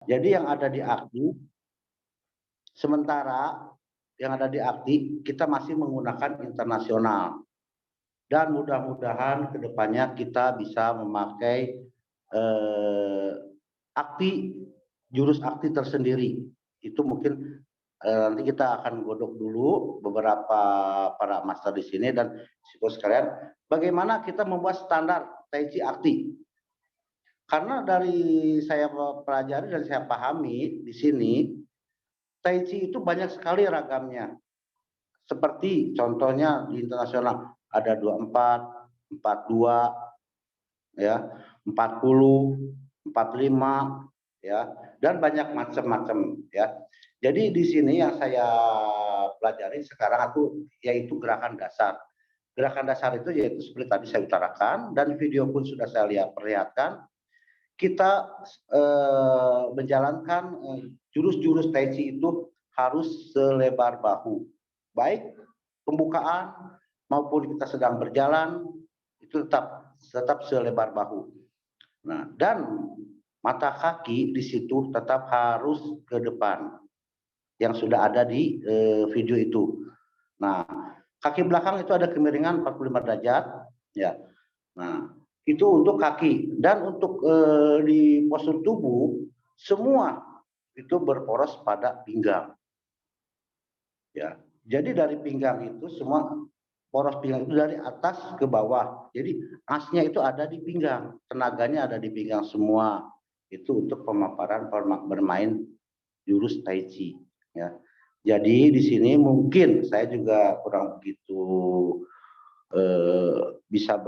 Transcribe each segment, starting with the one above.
Jadi yang ada di akti, sementara yang ada di akti kita masih menggunakan internasional. Dan mudah-mudahan ke depannya kita bisa memakai eh, akti, jurus akti tersendiri. Itu mungkin nanti kita akan godok dulu beberapa para master di sini dan siswa sekalian, bagaimana kita membuat standar Tai Chi akti. Karena dari saya pelajari dan saya pahami di sini, Tai Chi itu banyak sekali ragamnya. Seperti contohnya di internasional ada 24, 42, ya, 40, 45, ya, dan banyak macam-macam, ya. Jadi di sini yang saya pelajari sekarang yaitu gerakan dasar. Gerakan dasar itu yaitu seperti tadi saya utarakan dan video pun sudah saya perlihatkan. Kita menjalankan jurus-jurus Tai Chi itu harus selebar bahu. Baik pembukaan maupun kita sedang berjalan itu tetap selebar bahu. Nah, dan mata kaki di situ tetap harus ke depan yang sudah ada di video itu. Nah, kaki belakang itu ada kemiringan 45 derajat, ya. Nah, itu untuk kaki dan untuk di postur tubuh semua itu berporos pada pinggang. Ya. Jadi dari pinggang itu semua poros pinggang itu dari atas ke bawah. Jadi asnya itu ada di pinggang, tenaganya ada di pinggang semua. Itu untuk pemaparan bermain jurus Tai Chi, ya. Jadi di sini mungkin saya juga kurang begitu bisa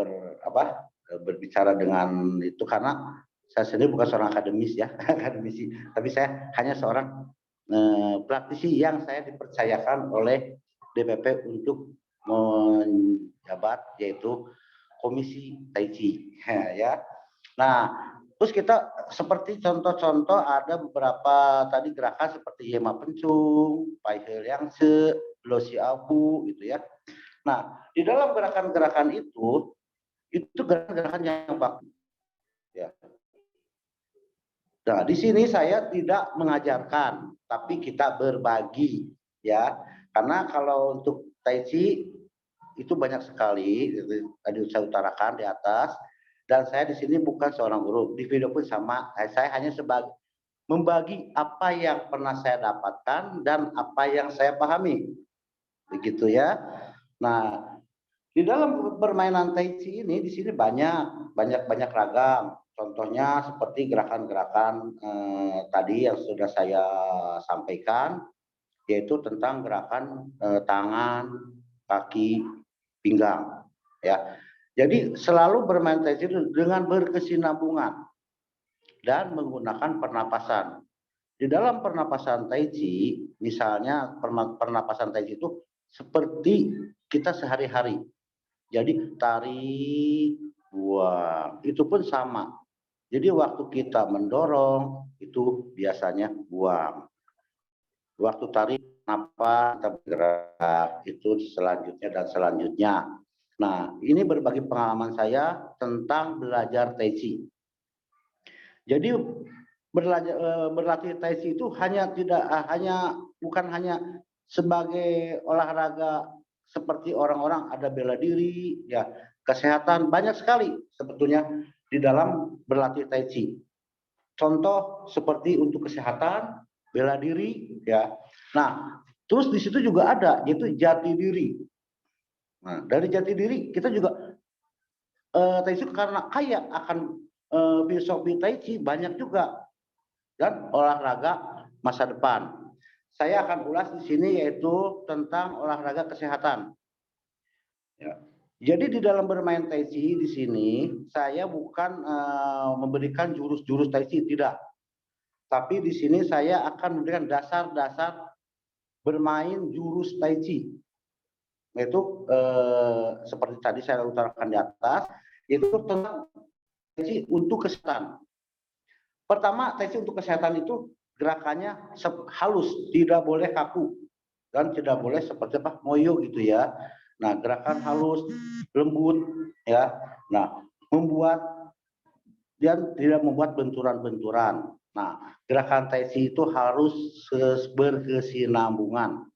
berbicara dengan itu karena saya sendiri bukan seorang akademis, ya, akademisi, tapi saya hanya seorang praktisi yang saya dipercayakan oleh DPP untuk menjabat, yaitu Komisi Tai Chi, ya. Nah, terus kita seperti contoh-contoh ada beberapa tadi gerakan seperti Yema Pencung, Pai He Liang Se, Lo Si Abu, gitu ya. Nah, di dalam gerakan-gerakan itu gerakan-gerakan yang bagus, ya. Nah, di sini saya tidak mengajarkan, tapi kita berbagi, ya. Karena kalau untuk Tai Chi itu banyak sekali, tadi saya utarakan di atas, dan saya di sini bukan seorang guru. Di video pun sama, saya hanya sebagai membagi apa yang pernah saya dapatkan dan apa yang saya pahami, begitu ya. Nah, di dalam permainan Tai Chi ini di sini banyak ragam. Contohnya seperti gerakan-gerakan tadi yang sudah saya sampaikan, yaitu tentang gerakan tangan, kaki, pinggang, ya. Jadi selalu bermain Tai Chi dengan berkesinambungan dan menggunakan pernapasan. Di dalam pernapasan Tai Chi, misalnya pernapasan Tai Chi itu seperti kita sehari-hari. Jadi tarik, buang, itu pun sama. Jadi waktu kita mendorong, itu biasanya buang. Waktu tarik, napas, kita bergerak, itu selanjutnya dan selanjutnya. Nah, ini berbagi pengalaman saya tentang belajar Tai Chi. Jadi berlatih Tai Chi itu bukan hanya sebagai olahraga seperti orang-orang ada bela diri, ya, kesehatan, banyak sekali sebetulnya di dalam berlatih Tai Chi. Contoh seperti untuk kesehatan, bela diri, ya. Nah, terus di situ juga ada yaitu jati diri. Nah, dari jati diri kita juga Tai Chi karena kaya akan filosofi Tai Chi banyak juga dan olahraga masa depan. Saya akan ulas di sini yaitu tentang olahraga kesehatan. Ya. Jadi di dalam bermain Tai Chi di sini saya bukan memberikan jurus-jurus Tai Chi, tidak. Tapi di sini saya akan memberikan dasar-dasar bermain jurus Tai Chi. Yaitu seperti tadi saya utarakan di atas, yaitu tentang Tai Chi untuk kesehatan. Pertama, Tai Chi untuk kesehatan itu gerakannya halus, tidak boleh kaku dan tidak boleh seperti moyo gitu ya. Nah, gerakan halus, lembut, ya. Nah, membuat dan tidak membuat benturan-benturan. Nah, gerakan Tai Chi itu harus berkesinambungan.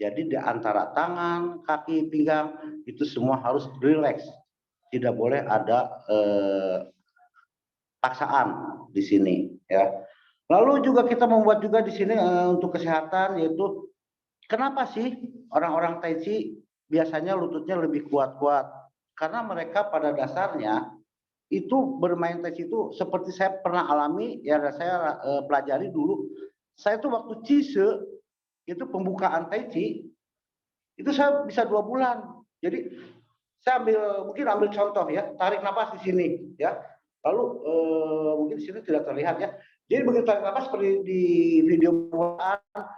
Jadi di antara tangan, kaki, pinggang itu semua harus rileks. Tidak boleh ada paksaan di sini, ya. Lalu juga kita membuat juga di sini untuk kesehatan, yaitu kenapa sih orang-orang Tai Chi biasanya lututnya lebih kuat-kuat? Karena mereka pada dasarnya itu bermain Tai Chi itu seperti saya pernah alami, ya saya pelajari dulu. Saya tuh waktu Cise itu pembukaan Tai Chi itu saya bisa 2 bulan. Jadi saya mungkin ambil contoh ya, tarik nafas di sini ya. Lalu mungkin di sini tidak terlihat ya. Jadi begitu tarik nafas seperti di video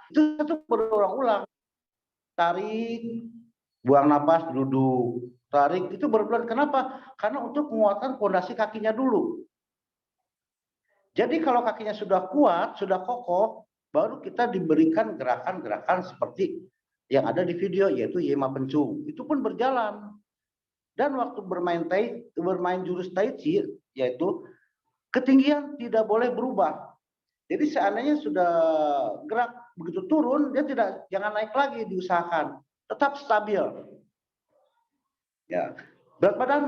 itu satu berulang-ulang. Tarik, buang nafas, duduk. Tarik itu berulang. Kenapa? Karena untuk menguatkan fondasi kakinya dulu. Jadi kalau kakinya sudah kuat, sudah kokoh, baru kita diberikan gerakan-gerakan seperti yang ada di video, yaitu Yema Pencung. Itu pun berjalan. Dan waktu bermain jurus Tai Chi, yaitu ketinggian tidak boleh berubah. Jadi seandainya sudah gerak begitu turun, dia jangan naik lagi, diusahakan tetap stabil. Ya, berat badan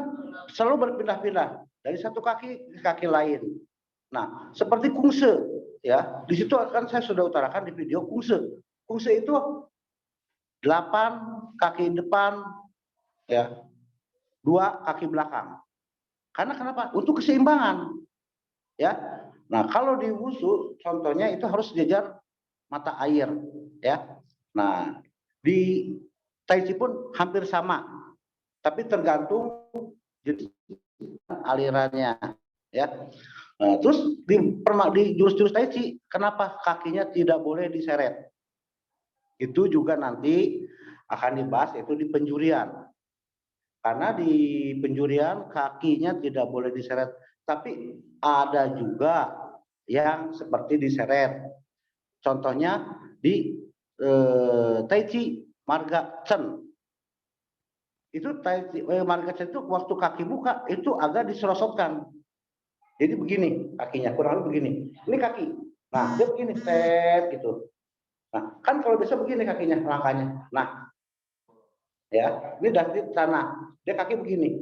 selalu berpindah-pindah dari satu kaki ke kaki lain. Nah, seperti kungse, ya, di situ akan saya sudah utarakan di video kungse. Kungse itu 8 kaki depan, ya, 2 kaki belakang. Karena kenapa? Untuk keseimbangan, ya. Nah, kalau di wushu contohnya itu harus sejajar mata air, ya. Nah, di Tai Chi pun hampir sama, tapi tergantung alirannya, ya. Nah, terus di jurus-jurus Tai Chi, kenapa kakinya tidak boleh diseret? Itu juga nanti akan dibahas, itu di penjurian. Karena di penjurian kakinya tidak boleh diseret, tapi ada juga yang seperti diseret. Contohnya di Tai Chi Marga Chen. Itu Tai Chi Marga Chen itu waktu kaki buka itu agak diserosotkan. Jadi begini kakinya, kurang lebih begini. Ini kaki. Nah, dia begini set gitu. Nah, kan kalau biasa begini kakinya, langkahnya. Nah, ya, ini dari tanah. Dia kaki begini.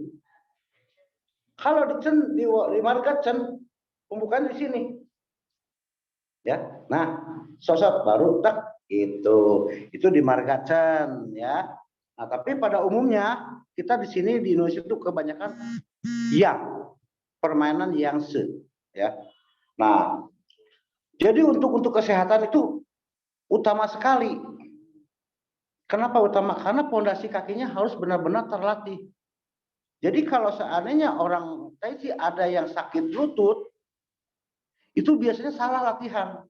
Kalau di Marga Chen, pembukaan di sini. Ya. Nah, sosok baru tak itu di Marga Chen, ya. Nah, tapi pada umumnya kita di sini di Indonesia itu kebanyakan yang permainan yang ya. Nah, jadi untuk kesehatan itu utama sekali. Kenapa utama? Karena pondasi kakinya harus benar-benar terlatih. Jadi kalau seandainya orang Tai Chi ada yang sakit lutut, itu biasanya salah latihan.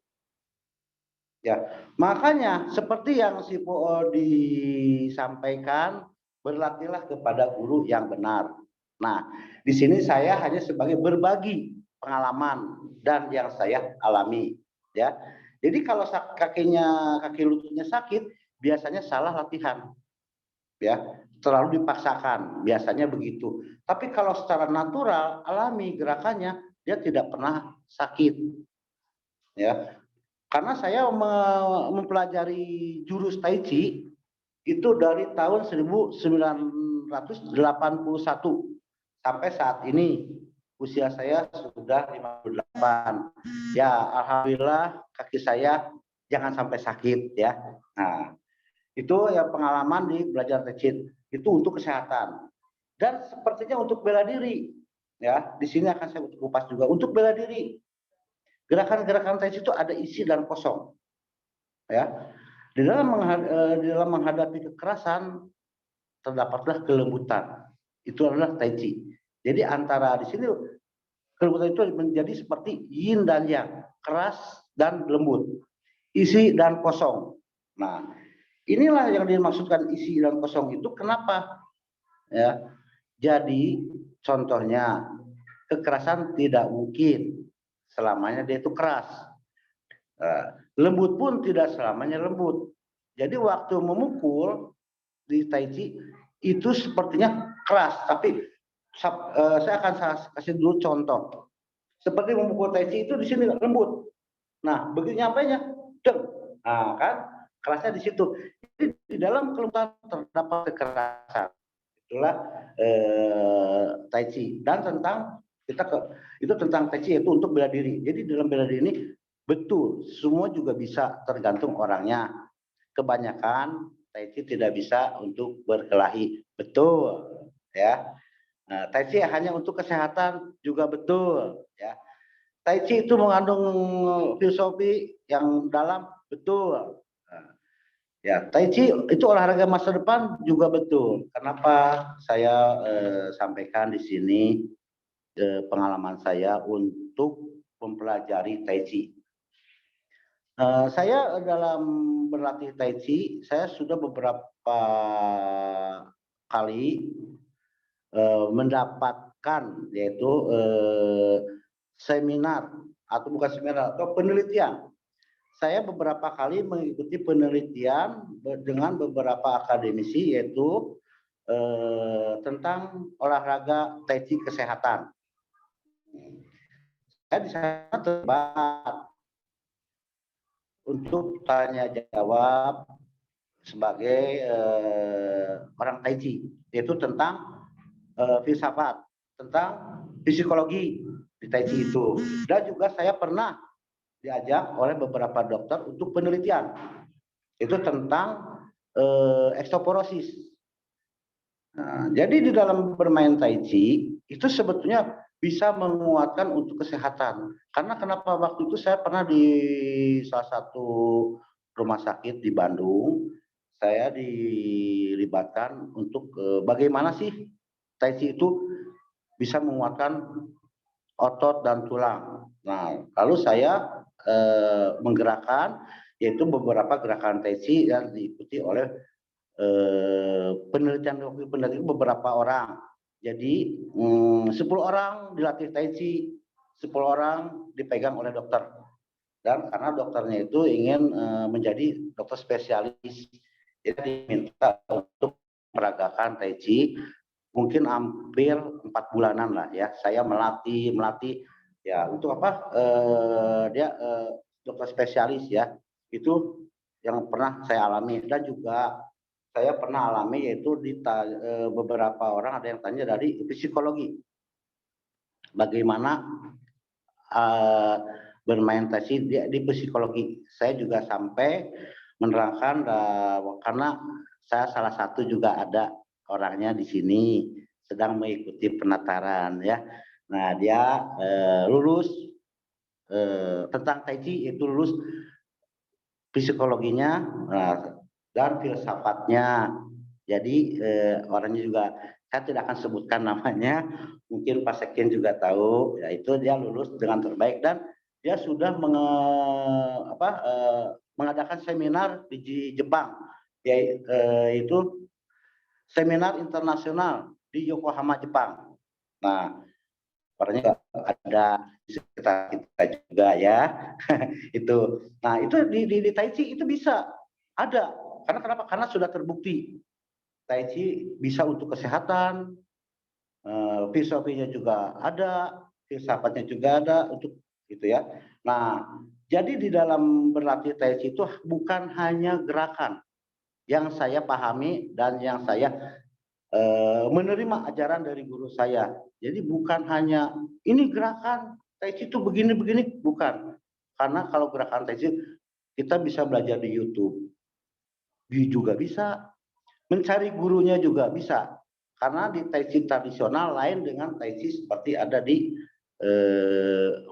Ya, makanya seperti yang si Po disampaikan, berlatihlah kepada guru yang benar. Nah, di sini saya hanya sebagai berbagi pengalaman dan yang saya alami, ya. Jadi kalau kaki lututnya sakit, biasanya salah latihan, ya. Terlalu dipaksakan, biasanya begitu. Tapi kalau secara natural, alami gerakannya, dia tidak pernah sakit, ya. Karena saya mempelajari jurus Tai Chi itu dari tahun 1981 sampai saat ini. Usia saya sudah 58. Ya, alhamdulillah kaki saya jangan sampai sakit, ya. Nah, itu ya pengalaman di belajar Tai Chi. Itu untuk kesehatan. Dan sepertinya untuk bela diri. Ya, di sini akan saya kupas juga untuk bela diri. Gerakan-gerakan Tai Chi itu ada isi dan kosong, ya. Di dalam menghadapi kekerasan terdapatlah kelembutan. Itu adalah Tai Chi. Jadi antara di sini kelembutan itu menjadi seperti yin dan yang, keras dan lembut, isi dan kosong. Nah, inilah yang dimaksudkan isi dan kosong itu. Kenapa? Ya. Jadi contohnya kekerasan tidak mungkin selamanya dia itu keras. Lembut pun tidak selamanya lembut. Jadi waktu memukul di Tai Chi itu sepertinya keras, tapi saya akan kasih dulu contoh. Seperti memukul Tai Chi itu di sini lembut. Nah, begitu nyampainya, deng. Nah, kan kerasnya di situ. Jadi di dalam kelembutan terdapat kekerasan. Itulah Tai Chi. Dan tentang itu tentang Tai Chi, yaitu untuk bela diri. Jadi dalam bela diri ini betul, semua juga bisa, tergantung orangnya. Kebanyakan Tai Chi tidak bisa untuk berkelahi, betul ya. Nah, Tai Chi hanya untuk kesehatan juga betul ya. Tai Chi itu mengandung filosofi yang dalam, betul. Nah, ya, Tai Chi itu olahraga masa depan juga betul. Kenapa saya sampaikan di sini pengalaman saya untuk mempelajari Tai Chi. Saya dalam berlatih Tai Chi, saya sudah beberapa kali mendapatkan, yaitu seminar atau bukan seminar, atau penelitian. Saya beberapa kali mengikuti penelitian dengan beberapa akademisi, yaitu tentang olahraga Tai Chi kesehatan. Saya di sana terlibat untuk tanya jawab sebagai orang Tai Chi, yaitu tentang filsafat, tentang psikologi di Tai Chi itu. Dan juga saya pernah diajak oleh beberapa dokter untuk penelitian, itu tentang osteoporosis. Nah, jadi di dalam bermain Tai Chi itu sebetulnya bisa menguatkan untuk kesehatan. Karena kenapa waktu itu saya pernah di salah satu rumah sakit di Bandung, saya dilibatkan untuk bagaimana sih Tai Chi itu bisa menguatkan otot dan tulang. Nah, lalu saya menggerakkan, yaitu beberapa gerakan Tai Chi yang diikuti oleh penelitian beberapa orang. Jadi 10 orang dilatih Tai Chi, 10 orang dipegang oleh dokter. Dan karena dokternya itu ingin menjadi dokter spesialis, jadi diminta untuk meragakan Tai Chi mungkin hampir 4 bulanan lah ya. Saya melatih ya untuk apa? Dia dokter spesialis ya. Itu yang pernah saya alami. Dan juga saya pernah alami, yaitu di beberapa orang ada yang tanya dari psikologi, bagaimana bermain Tai Chi di psikologi. Saya juga sampai menerangkan karena saya salah satu juga ada orangnya di sini sedang mengikuti penataran ya. Nah, dia lulus tentang Tai Chi, itu lulus psikologinya dan filsafatnya. Jadi orangnya juga saya tidak akan sebutkan namanya, mungkin Pak Sekjen juga tahu, yaitu dia lulus dengan terbaik dan dia sudah mengadakan seminar di Jepang, yaitu seminar internasional di Yokohama, Jepang. Nah, orangnya ada di sekitar kita juga ya. Itu. Nah, itu di Tai Chi itu bisa ada. Karena kenapa? Karena sudah terbukti. Tai Chi bisa untuk kesehatan, filosofinya juga ada, filsafatnya juga ada untuk gitu ya. Nah, jadi di dalam berlatih Tai Chi itu bukan hanya gerakan yang saya pahami dan yang saya menerima ajaran dari guru saya. Jadi bukan hanya ini gerakan Tai Chi itu begini-begini, bukan. Karena kalau gerakan Tai Chi kita bisa belajar di YouTube, juga bisa, mencari gurunya juga bisa. Karena di Tai Chi tradisional lain dengan Tai Chi seperti ada di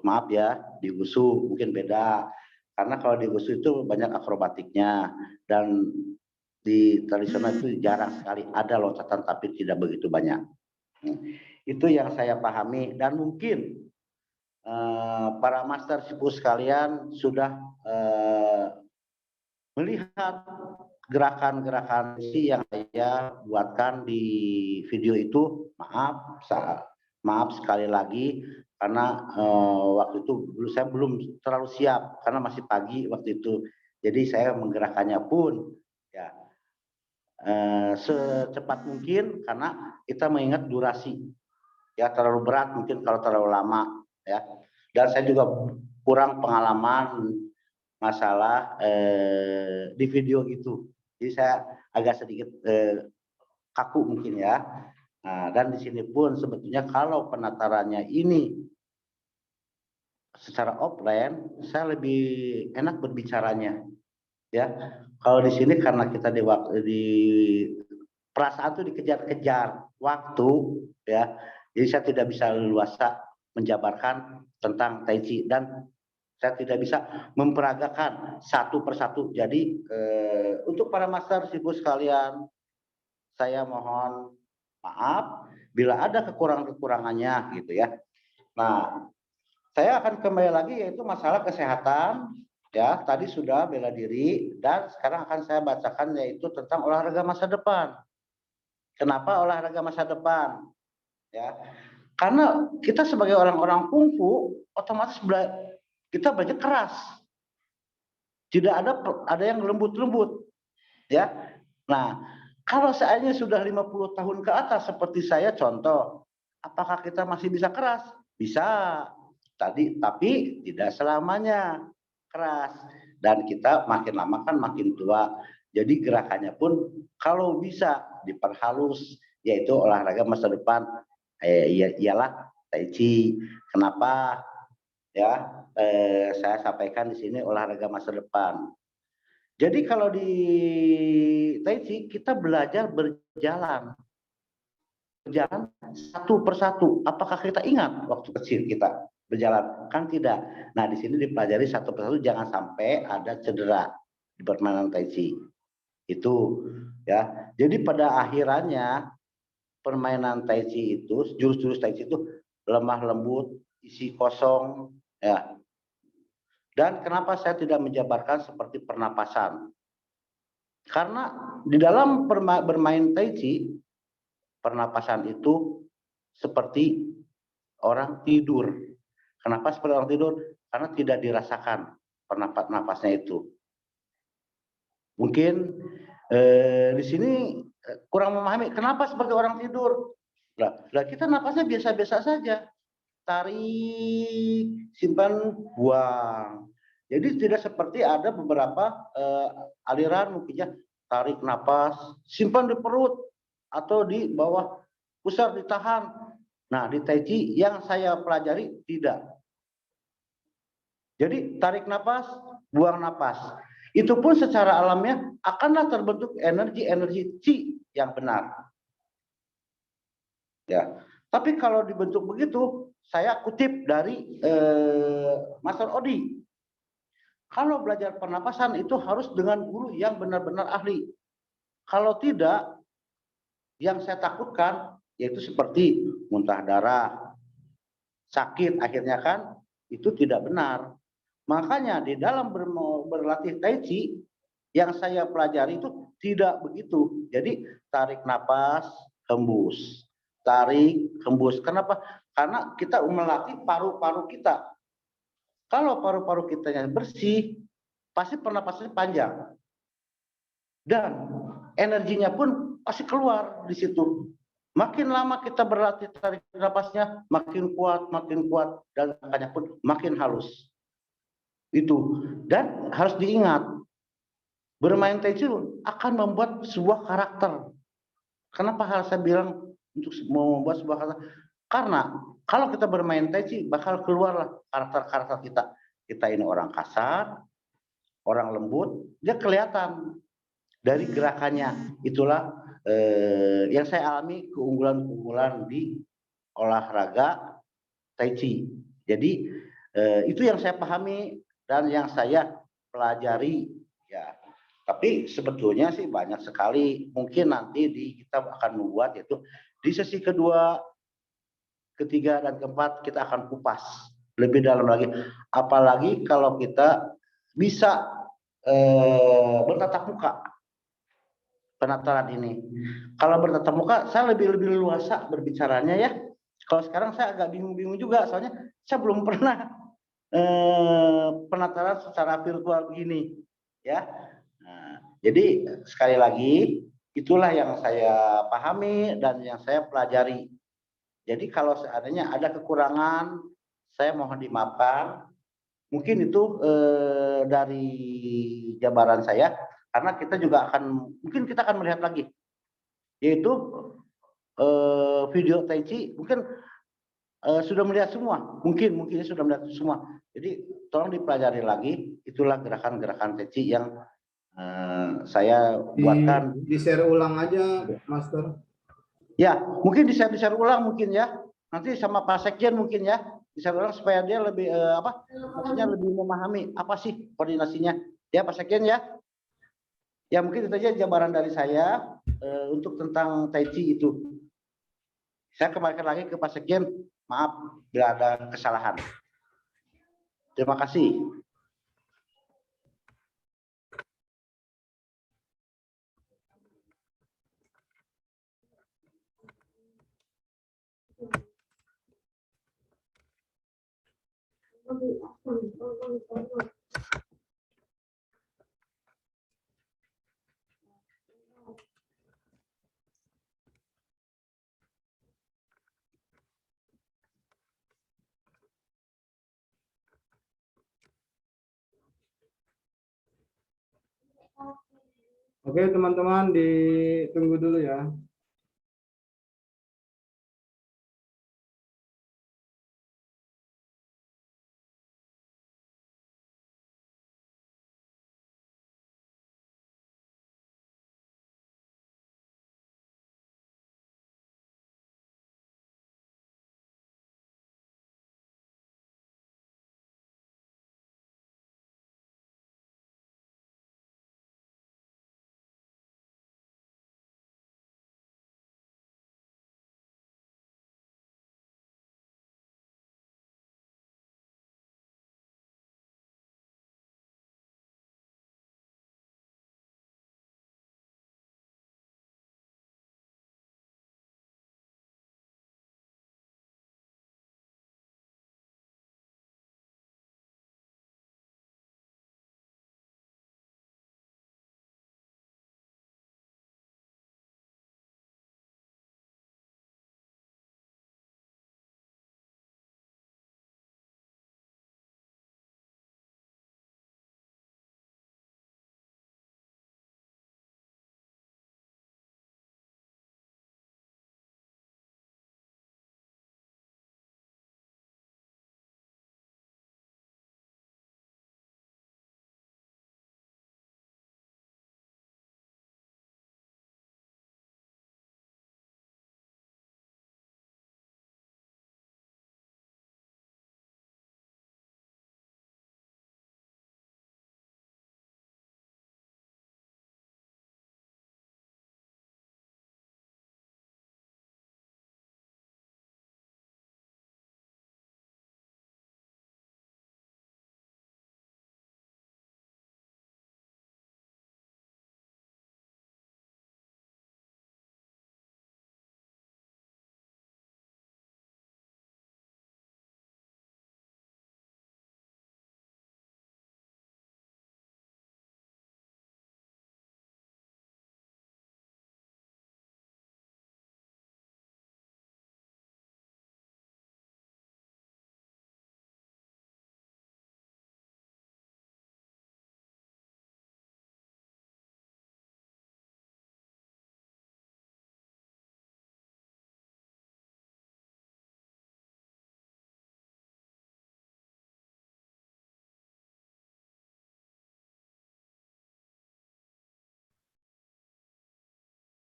maaf ya, di Wushu mungkin beda. Karena kalau di Wushu itu banyak akrobatiknya dan di tradisional itu jarang sekali ada loncatan, tapi tidak begitu banyak. Itu yang saya pahami dan mungkin para master sipu sekalian sudah melihat gerakan-gerakan yang saya buatkan di video itu. Maaf sekali lagi karena waktu itu saya belum terlalu siap karena masih pagi waktu itu. Jadi saya menggerakkannya pun ya secepat mungkin karena kita mengingat durasi. Ya terlalu berat mungkin kalau terlalu lama ya. Dan saya juga kurang pengalaman masalah di video gitu. Jadi saya agak sedikit kaku mungkin ya. Nah, dan di sini pun sebetulnya kalau penatarannya ini secara offline, saya lebih enak berbicaranya. Ya, kalau di sini karena kita di perasaan tuh dikejar-kejar waktu, ya. Jadi saya tidak bisa leluasa menjabarkan tentang Tai Chi dan saya tidak bisa memperagakan satu persatu. Jadi untuk para master ibu sekalian, saya mohon maaf bila ada kekurangan-kekurangannya gitu ya. Nah, saya akan kembali lagi yaitu masalah kesehatan ya. Tadi sudah bela diri dan sekarang akan saya bacakan yaitu tentang olahraga masa depan. Kenapa olahraga masa depan? Ya, karena kita sebagai orang-orang kungfu otomatis kita belajar keras. Tidak ada yang lembut-lembut, ya. Nah, kalau seandainya sudah 50 tahun ke atas seperti saya contoh, apakah kita masih bisa keras? Bisa. Tapi tidak selamanya keras. Dan kita makin lama kan makin tua. Jadi gerakannya pun kalau bisa diperhalus, yaitu olahraga masa depan ialah Tai Chi. Kenapa? Ya, saya sampaikan di sini olahraga masa depan. Jadi kalau di Tai Chi kita belajar berjalan satu persatu. Apakah kita ingat waktu kecil kita berjalan? Kan tidak. Nah, di sini dipelajari satu persatu jangan sampai ada cedera di permainan Tai Chi. Itu ya. Jadi pada akhirannya permainan Tai Chi itu, jurus-jurus Tai Chi itu lemah lembut, isi kosong, ya. Dan kenapa saya tidak menjabarkan seperti pernapasan? Karena di dalam bermain Tai Chi, pernapasan itu seperti orang tidur. Kenapa seperti orang tidur? Karena tidak dirasakan napasnya itu. Mungkin di sini kurang memahami kenapa seperti orang tidur. Lah kita napasnya biasa-biasa saja. Tarik, simpan, buang. Jadi tidak seperti ada beberapa aliran mungkinnya tarik napas, simpan di perut atau di bawah pusar ditahan. Nah, di Tai Chi yang saya pelajari tidak. Jadi tarik napas, buang napas. Itu pun secara alamiah akanlah terbentuk energi-energi Qi yang benar. Ya. Tapi kalau dibentuk begitu, saya kutip dari Master Odi. Kalau belajar pernapasan itu harus dengan guru yang benar-benar ahli. Kalau tidak, yang saya takutkan yaitu seperti muntah darah, sakit akhirnya kan itu tidak benar. Makanya di dalam berlatih Tai Chi yang saya pelajari itu tidak begitu. Jadi tarik napas, hembus. Tarik, hembus. Kenapa? Karena kita melatih paru-paru kita. Kalau paru-paru kita yang bersih, pasti pernapasannya panjang. Dan energinya pun pasti keluar di situ. Makin lama kita berlatih tarik napasnya, makin kuat, dan angkanya pun makin halus. Itu. Dan harus diingat, bermain Tai Chi akan membuat sebuah karakter. Kenapa harus saya bilang untuk membuat sebuah karakter? Karena kalau kita bermain Tai Chi bakal keluarlah karakter-karakter kita. Kita ini orang kasar, orang lembut, dia kelihatan dari gerakannya. Itulah yang saya alami keunggulan-keunggulan di olahraga Tai Chi. Jadi itu yang saya pahami dan yang saya pelajari ya. Tapi sebetulnya sih banyak sekali. Mungkin nanti kita akan membuat yaitu di sesi kedua, ketiga dan keempat kita akan kupas lebih dalam lagi. Apalagi kalau kita bisa bertatap muka penataran ini. Kalau bertatap muka saya lebih luasa berbicaranya ya. Kalau sekarang saya agak bingung-bingung juga soalnya saya belum pernah penataran secara virtual begini ya. Nah, jadi sekali lagi itulah yang saya pahami dan yang saya pelajari. Jadi kalau seandainya ada kekurangan saya mohon dimaafkan. Mungkin itu dari jabaran saya, karena kita juga mungkin kita akan melihat lagi, yaitu video Tai Chi mungkin sudah melihat semua, mungkin sudah melihat semua. Jadi tolong dipelajari lagi, itulah gerakan-gerakan Tai Chi yang saya buatkan. Di-share ulang aja, Master. Ya, mungkin di-share ulang mungkin ya. Nanti sama Pak Sekjen mungkin ya, di-share ulang supaya dia lebih maksudnya lebih memahami apa sih koordinasinya. Ya Pak Sekjen ya. Ya mungkin itu aja jabaran dari saya untuk tentang Tai Chi itu. Saya kembalikan lagi ke Pak Sekjen, maaf bila ada kesalahan. Terima kasih. Oke, teman-teman, ditunggu dulu ya.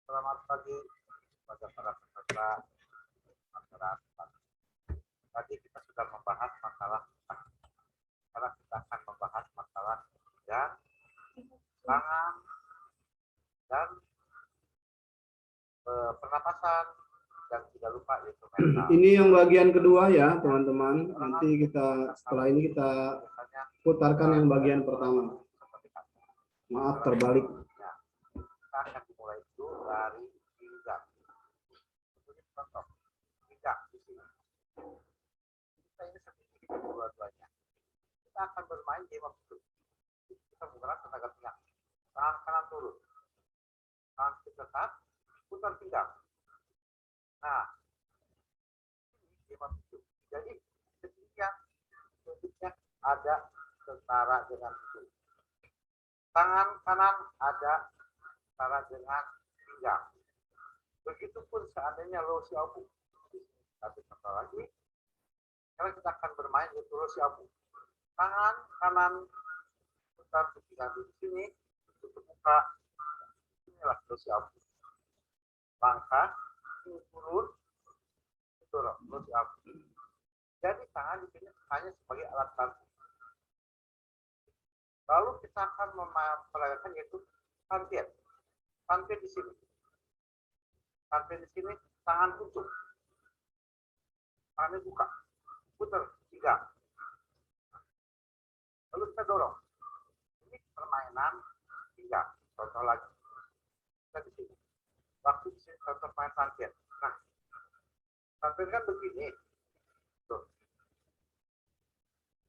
Selamat pagi kepada para peserta masyarakat. Tadi kita sudah membahas masalah, sekarang kita akan membahas masalah dan pangan dan pernapasan, dan tidak lupa yaitu mental. Ini yang bagian kedua ya, teman-teman. Nanti setelah ini kita putarkan yang bagian pertama. Maaf terbalik. Kita akan dimulai dulu dari pinggang. Ini contoh pinggang di sini. Kita ini seperti dua-duanya. Kita akan bermain game of two. Kita menggunakan tenaga pinggang. Tangan kanan turun, tangan kiri tetap, putar pinggang. Nah, ini game of two. Jadi demikian ada setara dengan hidung. Tangan kanan ada setara dengan pinggang. Begitupun seandainya lo si abu. Tapi contoh lagi, sekarang kita akan bermain yaitu lo si abu. Tangan kanan putar ke pinggang di sini, tutup muka. Inilah lo si abu. Langkah, ini turun, itu lo si abu. Jadi tangan di sini hanya sebagai alat bantu. Lalu kita akan memperagakan yaitu tantian. Tantian di sini. Tantian di sini tangan kucuk. Tangannya buka. Putar 3. Lalu kita dorong. Ini permainan 3. Contoh lagi. Kita di sini. Waktu di sini contoh main tantian. Nah, tantian kan begini. Tuh.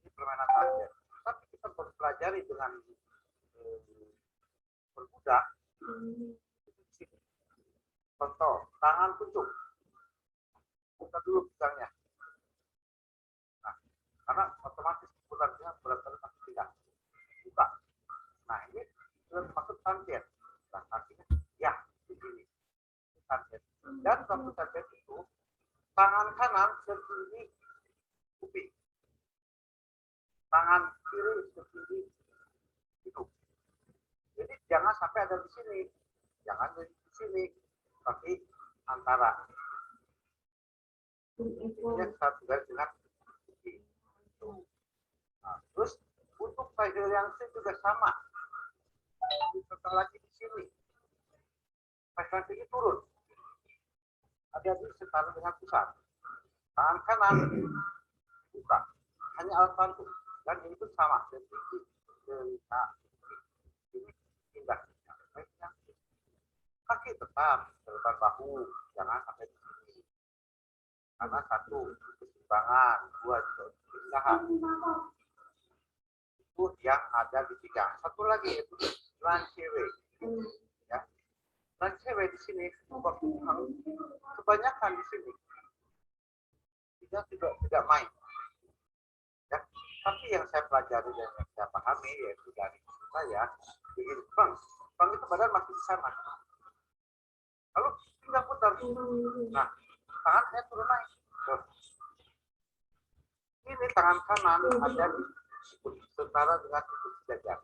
Ini permainan tantian. Tapi kita mempelajari dengan berbudak. Contoh, tangan kucuk. Buka dulu pinggangnya. Nah, karena otomatis putarnya berat-berat tidak. Buka. Nah, ini sudah termasuk tantian. Nah, artinya ya, begini. Tantian. Dan waktu tantian itu, tangan kanan setinggi kuping. Tangan kiri setinggi hidung. Jadi jangan sampai ada di sini. Jangan di sini. Tapi antara. Ini satu garis dengan kuping. Nah, terus untuk facial yang C juga sama. Setelah lagi di sini. Facial ini turun. Ada di setara dengan pusat. Tangan kanan buka. Hanya alat bantu. Dan ini pun sama. Jadi ini pindah. Kaki tetap ke depan bahu. Jangan sampai di sini. Karena 1 keseimbangan, 2 juga pindahan. Itu yang ada di pinggang. Satu lagi itu lancewe. Ya. Lancewe di sini kebanyakan di sini tidak main. Ya. Tapi yang saya pelajari dan yang saya pahami yaitu dari saya begini, bang itu badan masih di sana. Lalu pinggang putar. Nah, tangan saya turun naik. Tuh. Ini tangan kanan ada di setara dengan itu sejajar.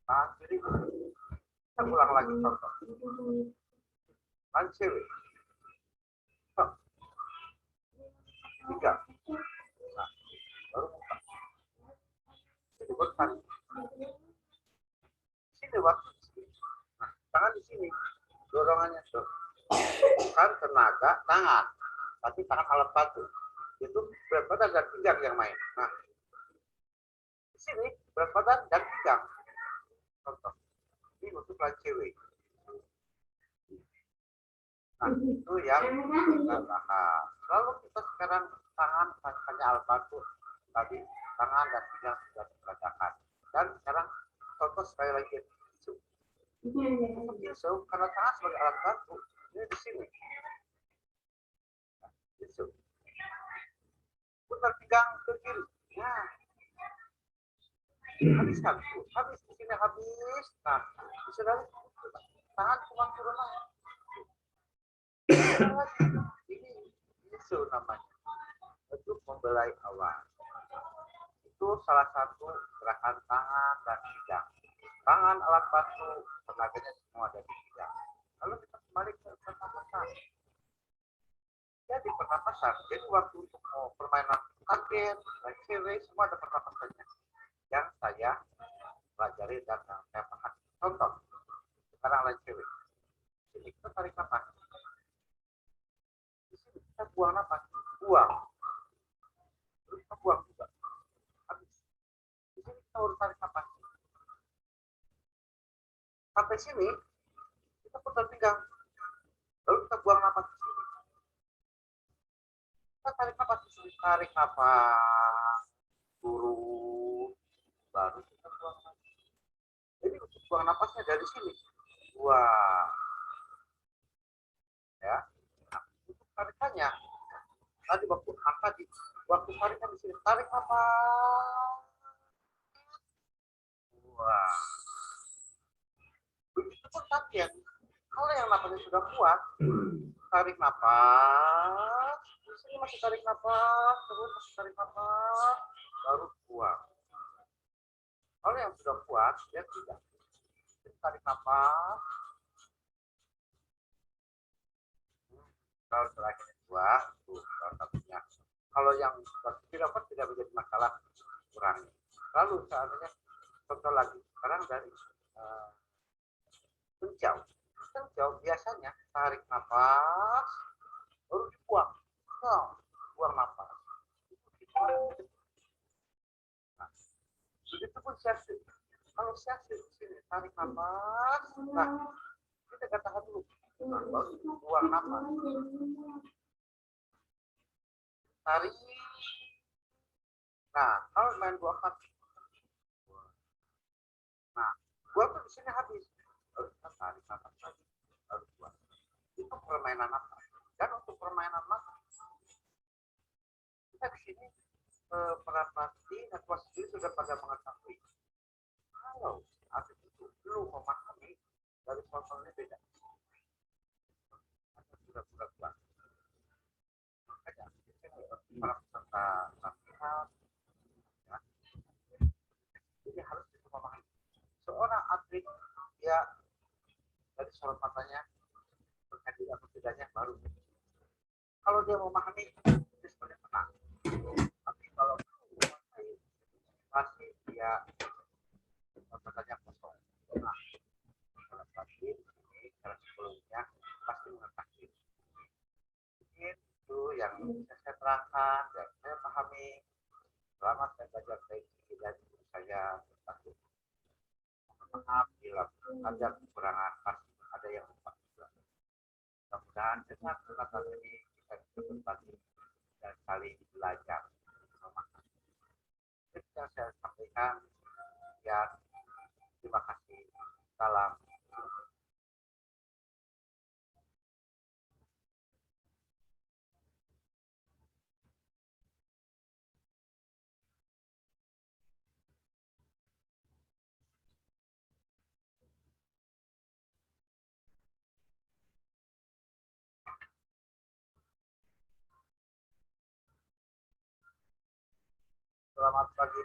Tangan kiri. Kita ulang lagi contoh. Lancewe. 3. Nah, baru buka. Jadi bertahan. Sini waktu. Nah, tangan di sini. Dorongannya tuh. Bukan tenaga tangan. Tapi tangan alat bantu. Itu berat badan dan pinggang yang main. Nah, di sini berat badan dan pinggang. Contoh. Ini untuk lancewe. Nah, itu yang kita bahas. Lalu kita sekarang tangan hanya alat bantu. Tadi tangan dan pinggang sudah diperagakan. Dan sekarang contoh sekali lagi. Tisu, karena tangan sebagai alat bantu. Ini di sini. Nah, tisu. Putar pinggang ke kiri. Nah. Habis di sini habis. Nah, bisa dari tangan cuma turun naik. Ini tisu namanya. Untuk membelai awan. Itu salah satu gerakan tangan dan pinggang. Tangan alat bantu, tenaganya semua ada di pinggang. Lalu kita kembali ke pernapasan. Jadi pernapasan, jadi waktu untuk permainan tangen, lancewe, semua ada pernapasannya. Yang saya pelajari dan saya pahami. Contoh, sekarang lancewe. Jadi kita tarik nafas. Di sini kita buang nafas, buang. Terus kita buang juga. Habis. Di sini kita harus tarik nafas. Sampai sini, kita putar pinggang. Lalu kita buang nafas di sini. Kita tarik nafas di sini. Tarik nafas. Turun. Baru kita buang nafas. Jadi untuk buang nafasnya dari sini. Buang. Ya. Nah, untuk tarikannya. Tadi waktu tarik di sini. Tarik nafas. Wah. Begitu pun latihan. Kalau yang napasnya sudah kuat, tarik napas, di sini masih tarik napas, terus masih tarik napas, baru buang. Kalau yang sudah kuat, dia tidak. Jadi, tarik napas, kalau terakhir buang, tuh salah satunya. Kalau yang tidak kuat tidak menjadi masalah, kurangi. Lalu seandainya contoh lagi, sekarang dari pencau. Pencau biasanya tarik napas, baru dibuang. Nah, buang napas. Nah, begitu pun siasat. Kalau siasat di sini tarik napas, nah kita katakan dulu, nah, baru buang napas. Tarik. Nah, kalau main dua kaki, nah, gua tuh di sini habis. Harus kita tarik napas lagi, harus buang. Itu permainan apa? Dan untuk permainan mata, kita di sini merapati network sendiri sudah pada mengetahui kalau atlet itu belum memahami dari soalnya beda. Sudah kuat. Makanya para peserta latihan ya, ini harus bisa memahami. Seorang atlet dia dari sorot matanya berkandil atau tidaknya baru. Kalau dia memahami, dia sebenarnya menang. Tapi kalau masih dia matanya kosong. Nah, kalau pasti ini cara sebelumnya pasti mengetahui. Itu yang bisa saya terangkan dan saya pahami selama saya belajar teknik dan saya bertakut. Maaf bila ada kekurangan, pasti ada yang lupa juga. Mudah-mudahan dengan kesempatan ini kita bisa berbagi dan saling belajar. Itu yang saya sampaikan. Ya, terima kasih. Salam. Selamat pagi.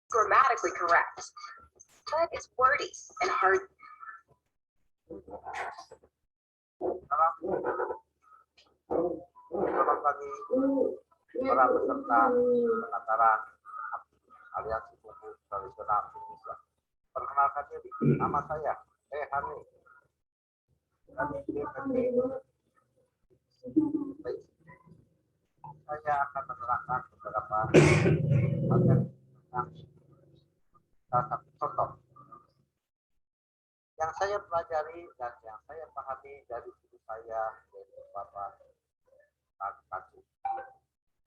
grammatically correct, but it's wordy and hard. Selamat pagi para peserta penataran Aliansi Buku Tradisional Indonesia. Perkenalkan diri, nama saya Hani. Saya akan menerangkan beberapa bagian tentang salah satu contoh yang saya pelajari dan yang saya pahami dari guru saya, yaitu Bapak Tatu.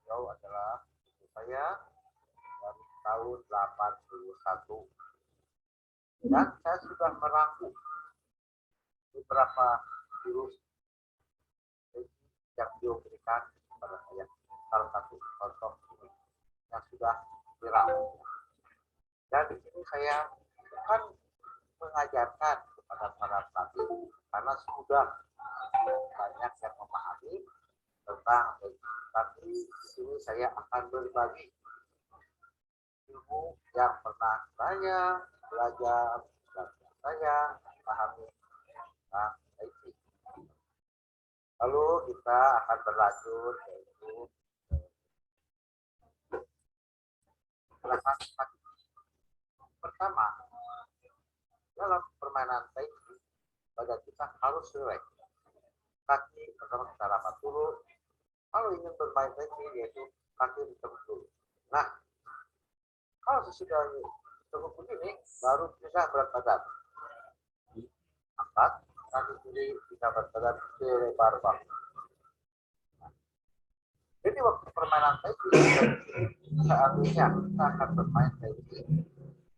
Beliau adalah guru saya dari tahun 81 dan saya sudah merangkum beberapa jurus yang beliau berikan kepada saya. Salah satu contoh ini yang sudah viral. Dan di sini saya bukan mengajarkan kepada para pelatih karena sudah banyak yang memahami tentang itu. Tapi di sini saya akan berbagi ilmu yang pernah saya belajar dan saya pahami tentang IT. Lalu kita akan berlanjut yaitu pertama, dalam permainan taiji badan kita harus rileks. Kaki pertama kita rapat dulu. Kalau ingin bermain taiji yaitu kaki diteguk dulu. Nah, kalau sesudah teguk begini baru bisa berat badan. Angkat kaki kiri kita berat badan selebar bahu. Jadi waktu permainan taiji seandainya kita akan bermain taiji,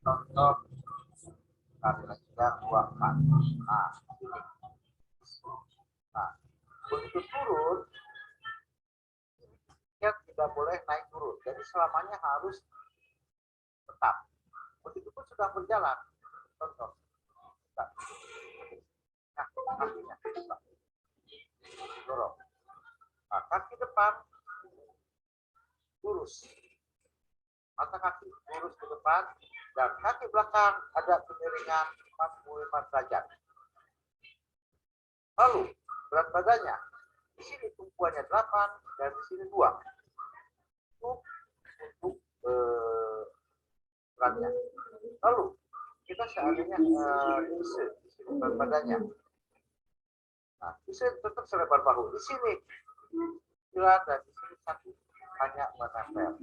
contoh kaki-kaki dua kaki. Nah, ini. Nah, begitu turun, dia tidak boleh naik turun. Jadi selamanya harus tetap. Begitu pun sedang berjalan. Contoh. Nah, kakinya. Dorong. Nah, kaki depan lurus. Mata kaki lurus ke depan. Dan kaki belakang ada kemiringan 45 derajat. Lalu berat badannya di sini tumpuannya 8 dan di sini 2. Untuk beratnya. Lalu kita seandainya isi berat badannya. Nah, isi tetap selebar bahu. Di sini bila dan di sini satu hanya menempel.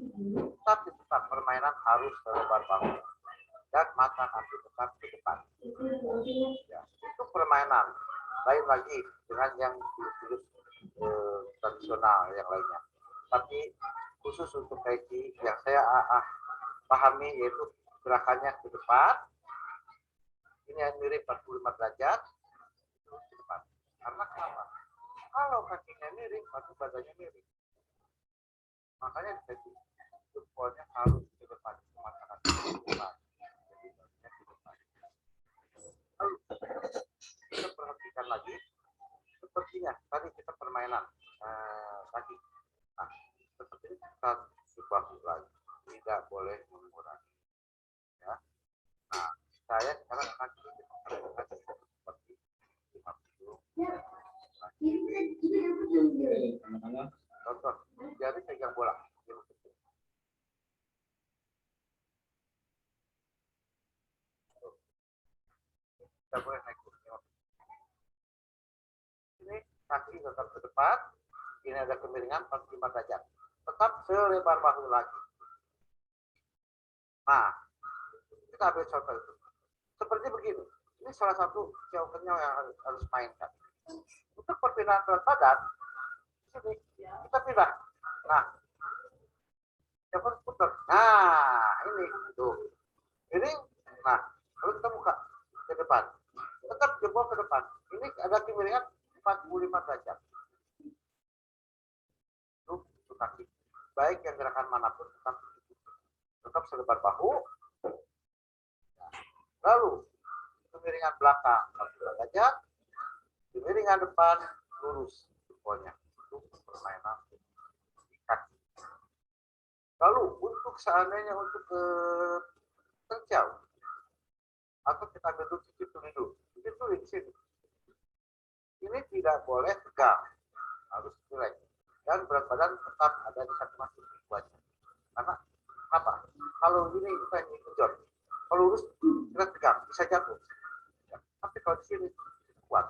Tapi tetap permainan harus selebar bahu. Dan mata kaki tetap ke depan. Ya, itu permainan. Lain lagi dengan yang jurus tradisional yang lainnya. Tapi khusus untuk taiji yang saya pahami yaitu gerakannya ke depan. Ini yang mirip 45 derajat. Ke depan. Karena kenapa? Kalau kakinya miring, maka badannya miring. Makanya di taiji jempolnya harus ke depan. Mata kaki ke depan. Lalu kita perhatikan lagi sepertinya tadi kita permainan tadi. Nah, seperti ini kita bahu lagi, tidak boleh mengurangi. Ya. Nah, saya sekarang akan seperti 50. Contoh, jari pegang bola. Kita boleh naik kursi. Ini kaki tetap ke depan. Ini ada kemiringan 45 derajat. Tetap selebar bahu lagi. Nah, kita ambil contoh itu. Seperti begini. Ini salah satu kenyau yang harus mainkan. Untuk perpindahan berat badan, sini kita pindah. Nah, yang harus putar. Nah, ini tuh. Ini, nah, lalu kita buka ke depan. Tetap jempol ke depan. Ini ada kemiringan 45 derajat. Itu kaki. Baik yang gerakan manapun tetap selebar bahu. Lalu kemiringan belakang 45 derajat. Kemiringan depan lurus jempolnya. Itu permainan kaki. Lalu untuk seandainya untuk terjauh. Atau kita ambil dulu cicit dulu di sini. Ini tidak boleh tegang, harus relax. Dan berat badan tetap ada di satu masuk wajah. Karena apa? Kalau ini kita ingin genjot, kalau lurus kita tegang, bisa jatuh. Ya. Tapi kalau di sini kuat.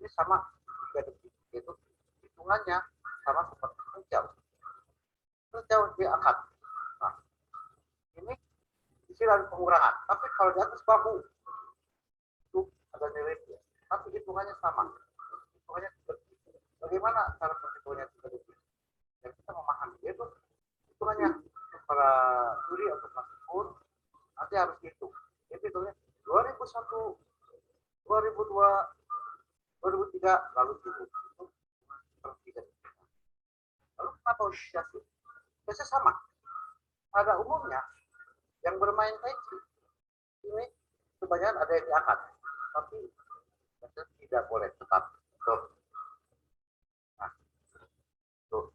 Ini sama 3 detik, yaitu hitungannya sama seperti terjauh. Terjauh dia angkat. Nah, ini di sini ada pengurangan. Tapi kalau di atas bahu itu ada nilainya. Tapi hitungannya sama. Hitungannya seperti itu. Bagaimana cara perhitungannya seperti itu? Yang kita memahami itu hitungannya para juri atau masukun nanti harus hitung. Jadi hitungnya 2001, 2002, 2003 lalu dulu. Lalu kenapa organisasi? Biasanya sama. Pada umumnya yang bermain Tai Chi ini kebanyakan ada yang diangkat, tapi tidak boleh tetap. Tuh. Nah, tuh.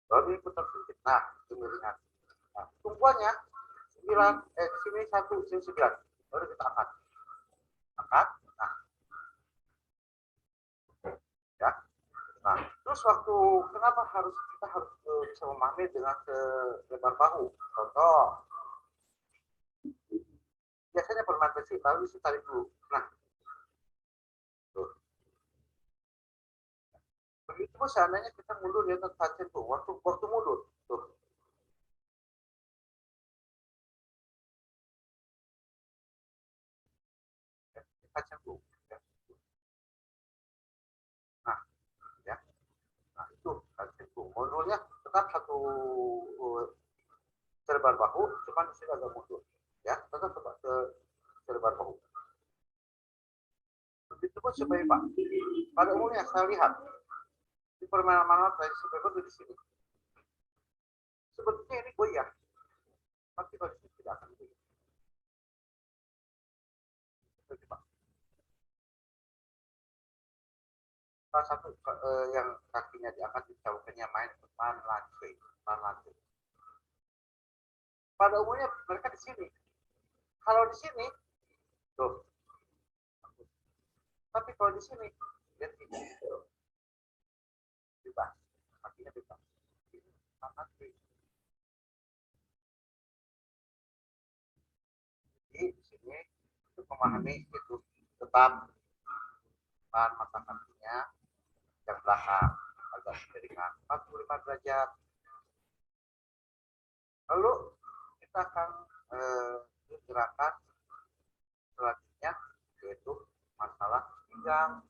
Baru putar sedikit. Nah, itu lihat. Nah, tumpuannya 9, sini 1, sini 9. Baru kita angkat. Angkat. Nah. Ya. Nah, terus waktu kenapa kita harus bisa memahami dengan lebar bahu? Contoh. Biasanya permain besi lalu isi tarik dulu. Nah, tuh. Begitu seandainya kita mundur ya touch tuh, waktu mundur tuh. Touch tuh. Ya. Nah, ya. Nah, itu touch tuh. Mundurnya tetap satu selebar bahu, cuman di sini agak mundur. Ya, tetap ke selebar bahu. Begitu pun sebagai Pak. Pada umumnya saya lihat di permainan dari seperti di sini. Sebetulnya ini goyah, tapi kalau di sini tidak akan goyah. Seperti Pak. Salah satu yang kakinya diangkat dicaukannya main pan lantai. Pada umumnya mereka di sini. Kalau di sini, tuh. Tapi kalau di sini, dia tidak. Bebas. Kakinya bebas. Jadi di sini untuk memahami itu tetap depan mata kakinya yang belakang agak miringan 45 derajat. Lalu kita akan gerakan selanjutnya yaitu masalah pinggang,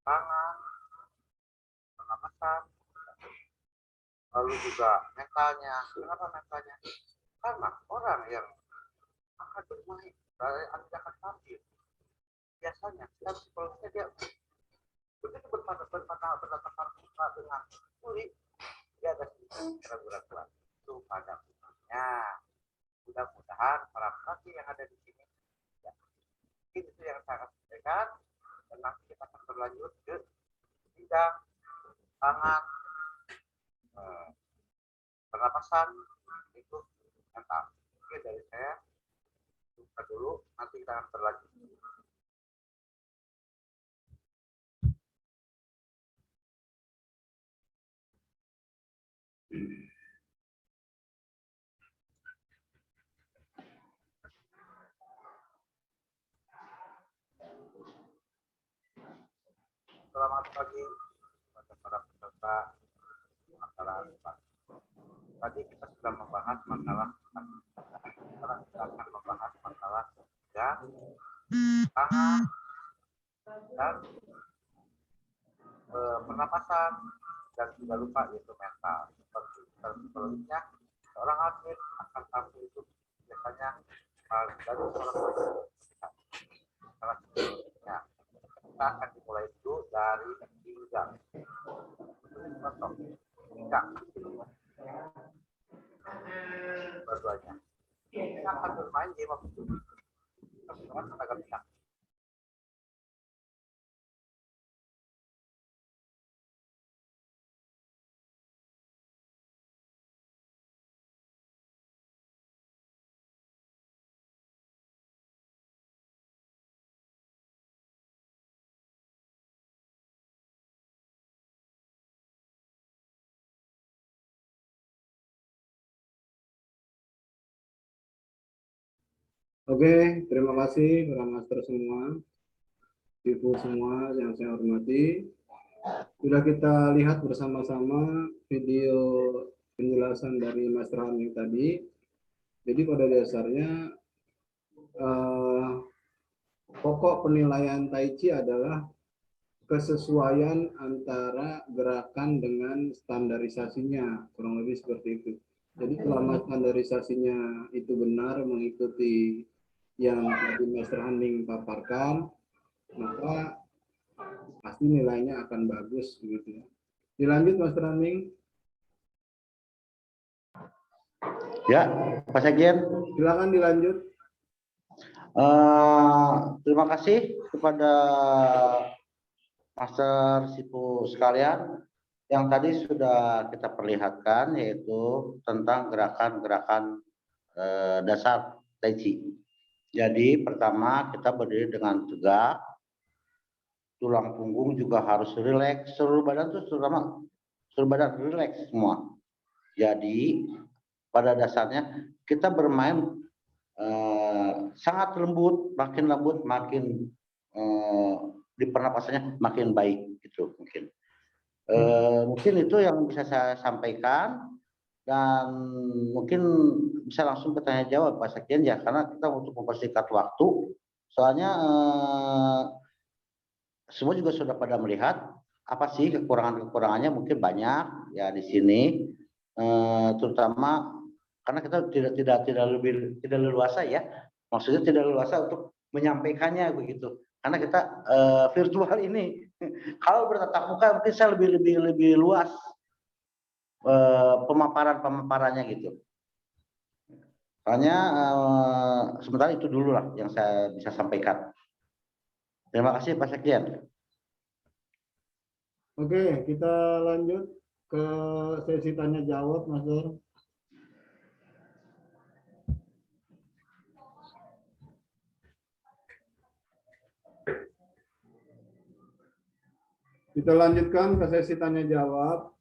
tangan, pernapasan, lalu juga mentalnya. Kenapa mentalnya? Karena orang yang akan bermain dari akan tampil biasanya secara psikologisnya dia begitu bertatap muka dengan kulit dia ada sedikit keraguan itu pada umumnya. Mudah-mudahan para pelatih yang ada di sini ya, itu yang saya akan sampaikan dan nanti kita akan berlanjut ke bidang tangan, pernapasan itu mental. Oke, dari saya buka dulu, nanti kita akan berlanjut. Selamat pagi kepada para peserta masalah tadi kita sudah membahas masalah sekarang kita akan membahas masalah ya tangan dan pernapasan dan tidak lupa yaitu mental. Seperti psikologisnya seorang atlet akan tampil itu biasanya dari seorang salah satunya kita akan dimulai dulu dari pinggang. Contoh pinggang berduanya. Kita akan bermain game of itu dengan tenaga pinggang. Oke, terima kasih para master semua, ibu semua yang saya hormati. Sudah kita lihat bersama-sama video penjelasan dari Master Haming tadi. Jadi pada dasarnya pokok penilaian Tai Chi adalah kesesuaian antara gerakan dengan standarisasinya, kurang lebih seperti itu. Jadi selama standarisasinya itu benar mengikuti yang tadi Master Haming paparkan, maka pasti nilainya akan bagus begitu ya. Dilanjut Master Haming. Ya, Pak Sekjen. Silakan dilanjut. Terima kasih kepada Master Sipu sekalian yang tadi sudah kita perlihatkan, yaitu tentang gerakan-gerakan dasar Tai Chi. Jadi pertama kita berdiri dengan tegak, tulang punggung juga harus rileks, seluruh badan tuh terutama seluruh badan rileks semua. Jadi pada dasarnya kita bermain sangat lembut makin di pernapasannya makin baik gitu mungkin. Mungkin itu yang bisa saya sampaikan dan mungkin bisa langsung bertanya jawab Pak Sekjen ya, karena kita untuk mempersingkat waktu soalnya semua juga sudah pada melihat apa sih kekurangannya mungkin banyak ya di sini, terutama karena kita tidak leluasa ya, maksudnya tidak leluasa untuk menyampaikannya begitu karena kita virtual ini. Kalau bertatap muka mungkin saya lebih luas pemaparannya gitu. Soalnya sementara itu dulu lah yang saya bisa sampaikan. Terima kasih Pak Sekjen. Oke, kita lanjut ke sesi tanya jawab, Mas Dor. Kita lanjutkan ke sesi tanya jawab.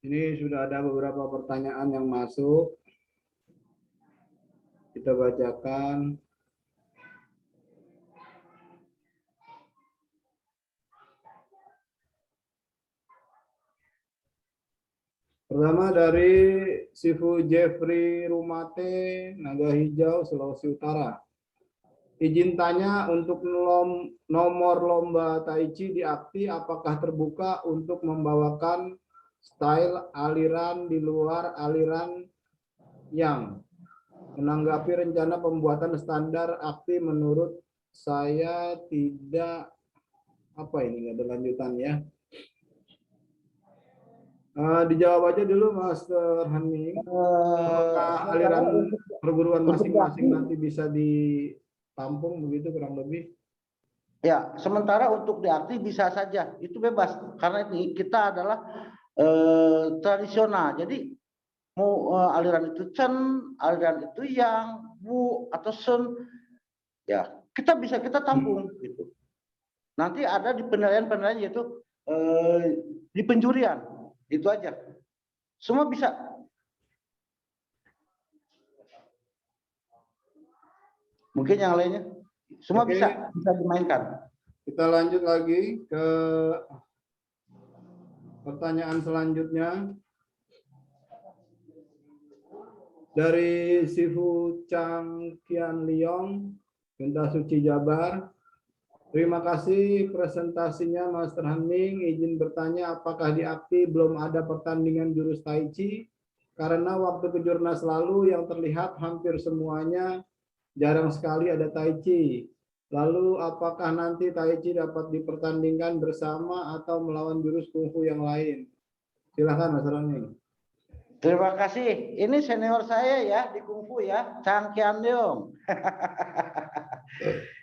Ini sudah ada beberapa pertanyaan yang masuk. Kita bacakan. Pertama dari Sifu Jeffrey Rumate, Naga Hijau, Sulawesi Utara. Izin tanya, untuk nomor lomba Tai Chi di Akti apakah terbuka untuk membawakan style aliran di luar aliran yang? Menanggapi rencana pembuatan standar Akti menurut saya tidak, apa ini, nggak ada lanjutan ya. Dijawab aja dulu Master Haming. Apakah aliran perguruan masing-masing nanti bisa ditampung begitu kurang lebih? Ya, sementara untuk diaktif bisa saja, itu bebas karena ini kita adalah tradisional. Jadi mau aliran itu Chen, aliran itu Yang, Wu atau Sun, ya kita tampung gitu. Nanti ada di penilaian yaitu di penjurian, itu aja. Semua bisa. Mungkin yang lainnya semua bisa dimainkan. Kita lanjut lagi ke pertanyaan selanjutnya dari Sifu Chang Kian Liong, Genta Suci Jabar. Terima kasih presentasinya Master Haming. Izin bertanya, apakah di Akti belum ada pertandingan jurus Tai Chi? Karena waktu kejurnas lalu yang terlihat hampir semuanya jarang sekali ada Tai Chi. Lalu apakah nanti Tai Chi dapat dipertandingkan bersama atau melawan jurus kungfu yang lain? Silakan Mas Rani. Terima kasih. Ini senior saya ya di kungfu ya, Chang Kian Leong.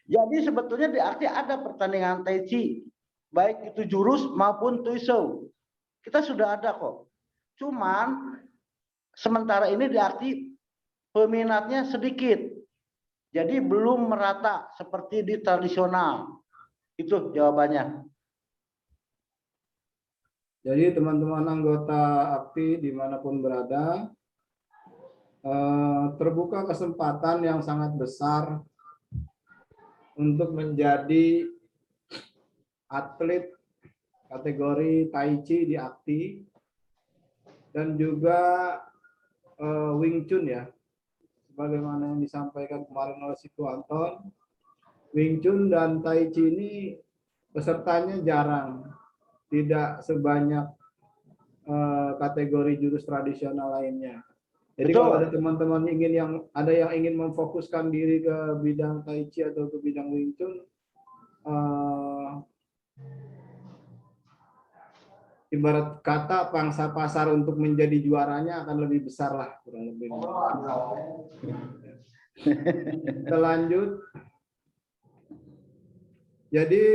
Jadi sebetulnya di Akti ada pertandingan Tai Chi, baik itu jurus maupun Tuisou. Kita sudah ada kok. Cuman sementara ini di Akti peminatnya sedikit. Jadi belum merata seperti di tradisional. Itu jawabannya. Jadi teman-teman anggota Akti dimanapun berada, terbuka kesempatan yang sangat besar untuk menjadi atlet kategori Tai Chi di AKTI dan juga Wing Chun ya. Sebagaimana yang disampaikan kemarin oleh Sifu Anton, Wing Chun dan Tai Chi ini pesertanya jarang, tidak sebanyak kategori jurus tradisional lainnya. Jadi Betul. kalau ada teman-teman yang ingin memfokuskan diri ke bidang Tai Chi atau ke bidang Wing Chun, ibarat kata pangsa pasar untuk menjadi juaranya akan lebih besar lah, kurang lebih. Kita lanjut. Jadi